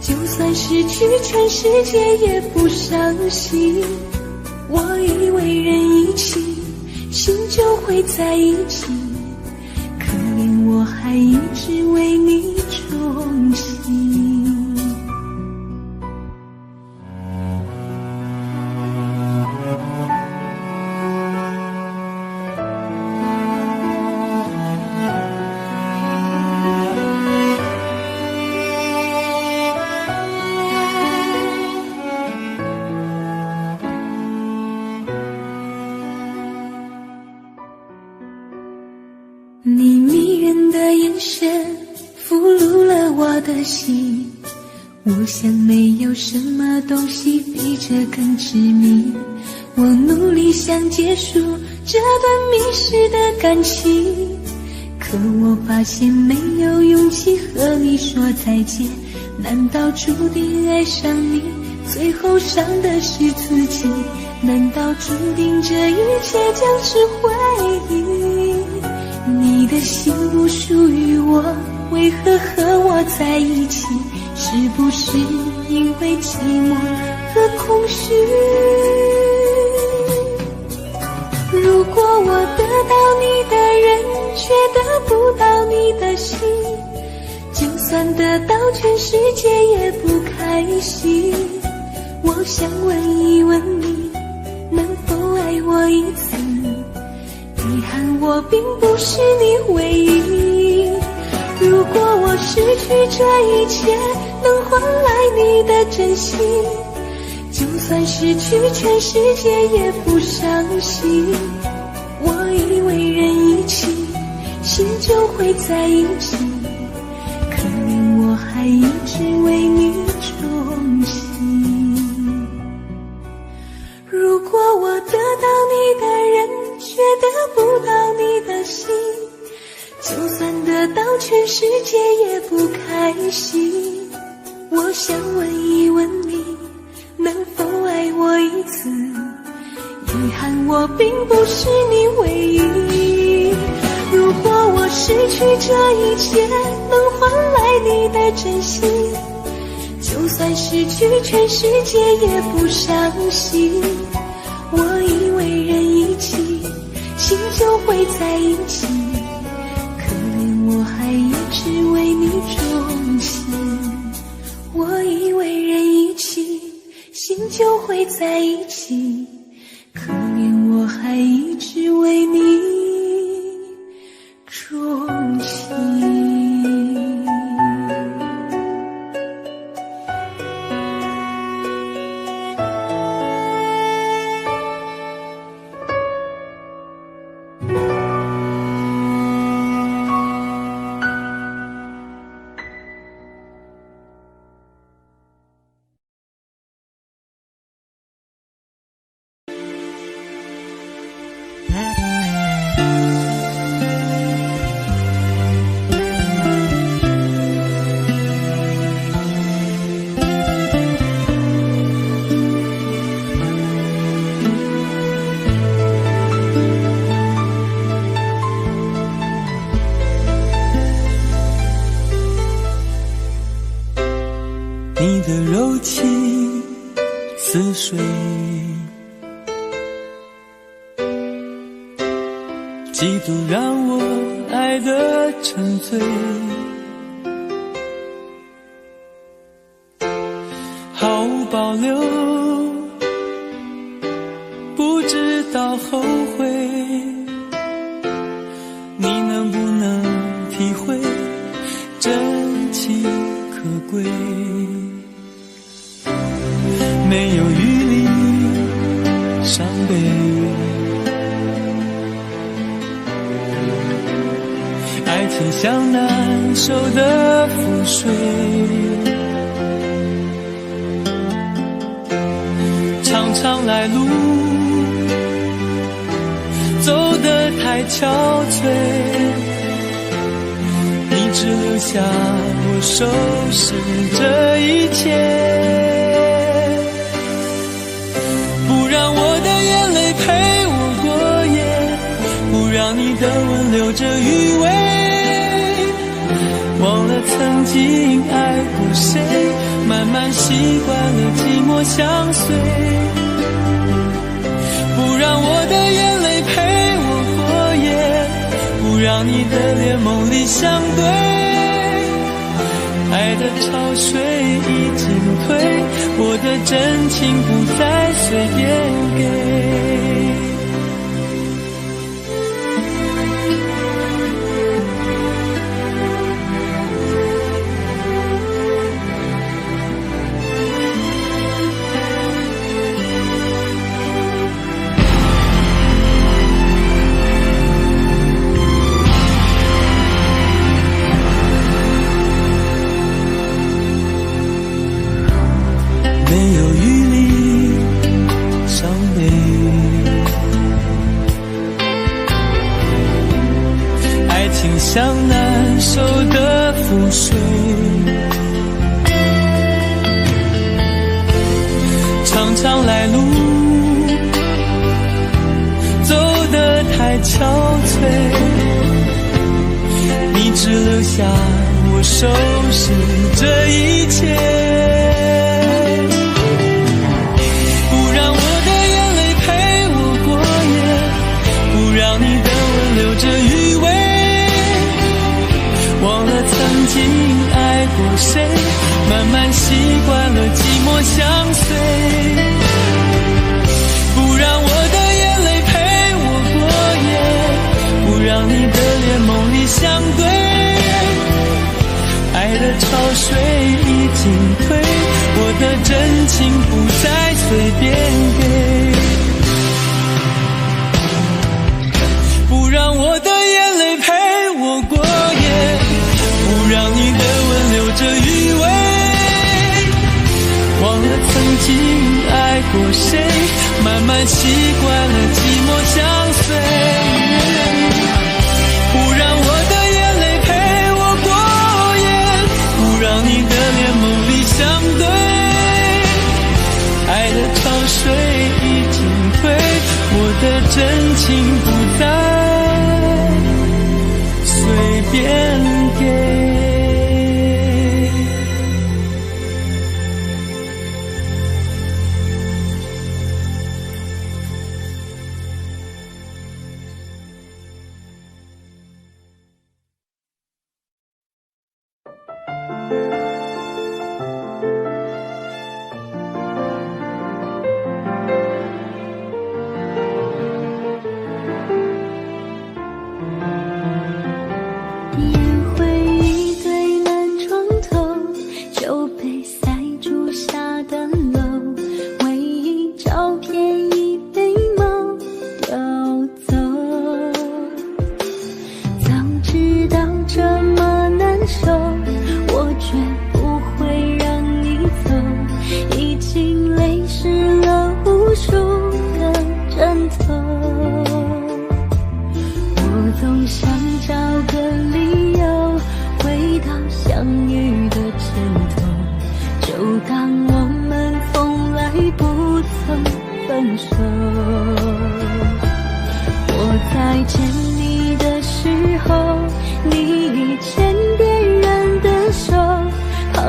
就算失去全世界也不伤心。我以为人一起，心就会在一起，可怜我还一直为你钟情。你迷人的眼神俘虏了我的心，我想没有什么东西比这更致命。我努力想结束这段迷失的感情，可我发现没有勇气和你说再见。难道注定爱上你，最后伤的是自己？难道注定这一切将是回忆？你的心不属于我，为何和我在一起？是不是因为寂寞和空虚？如果我得到你的人，却得不到你的心，就算得到全世界也不开心。我想问一问你，能否爱我一次？遗憾我并不是你唯一。如果我失去这一切，能换来你的真心，就算失去全世界也不伤心。我以为人一起，心就会在一起，可怜我还一直为你钟情。如果我得到你的人，却得不到你的心，就算得到全世界也不开心。我想问一问你，能否爱我一次？遗憾我并不是你唯一。如果我失去这一切能换来你的真心，就算失去全世界也不伤心。我以为人一起，心就会在一起，可怜我还一直为你钟情。我以为人一起，心就会在一起，可怜我还一直为你钟情。你的柔情似水，嫉妒让我爱得沉醉，毫无保留，不知道后悔。你能不能体会真情可贵？没有余力伤悲，爱情像难收的覆水，常常来路走得太憔悴，你只留下我收拾这一切。不让我的眼泪陪我过夜，不让你的吻留着余味，忘了曾经爱过谁，慢慢习惯了寂寞相随。不让我的眼泪陪我过夜，不让你的脸梦里相对，爱的潮水已经退，我的真情不再随便给。没有余力伤悲，爱情像难收的覆水，常常来路走得太憔悴，你只留下我收拾这一切。留着余味，忘了曾经爱过谁，慢慢习惯了寂寞相随。不让我的眼泪陪我过夜，不让你的脸梦里相对，爱的潮水已经退，我的真情不再随便给。不让我的眼泪陪我过夜，不让你的吻留着余味，忘了曾经爱过谁，慢慢习惯了寂寞相随。不让我的眼泪陪我过夜，不让你的脸梦里相对，爱的潮水已经退，真情不再随便给。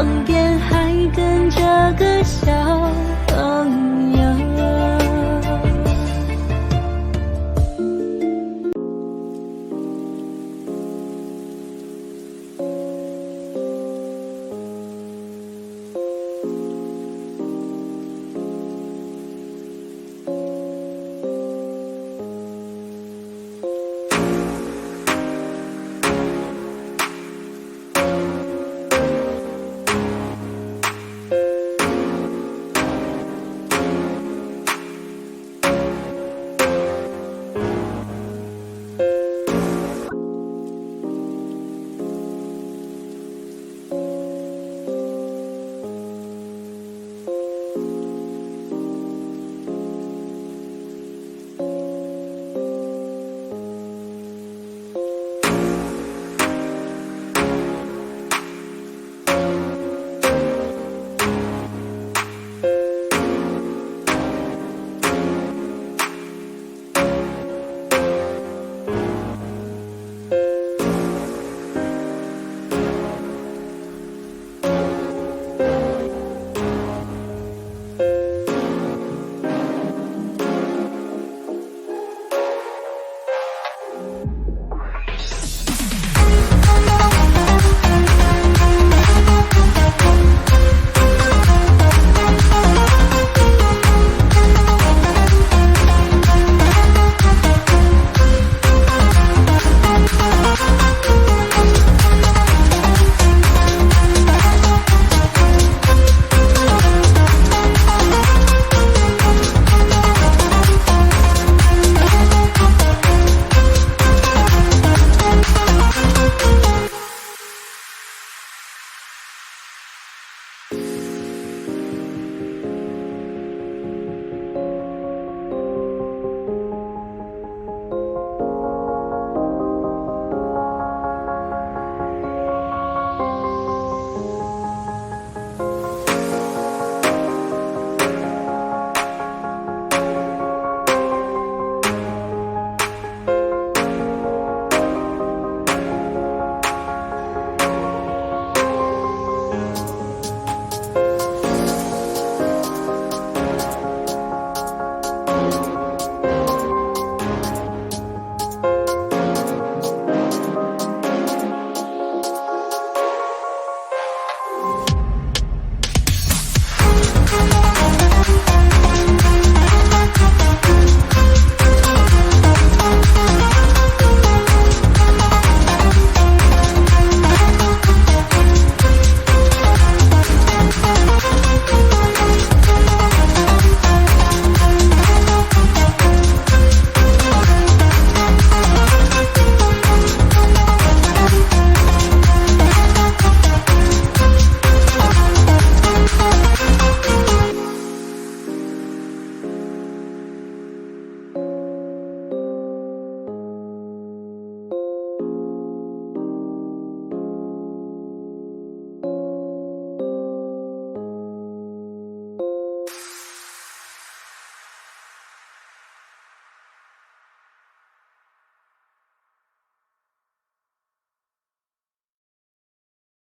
旁边还跟着个小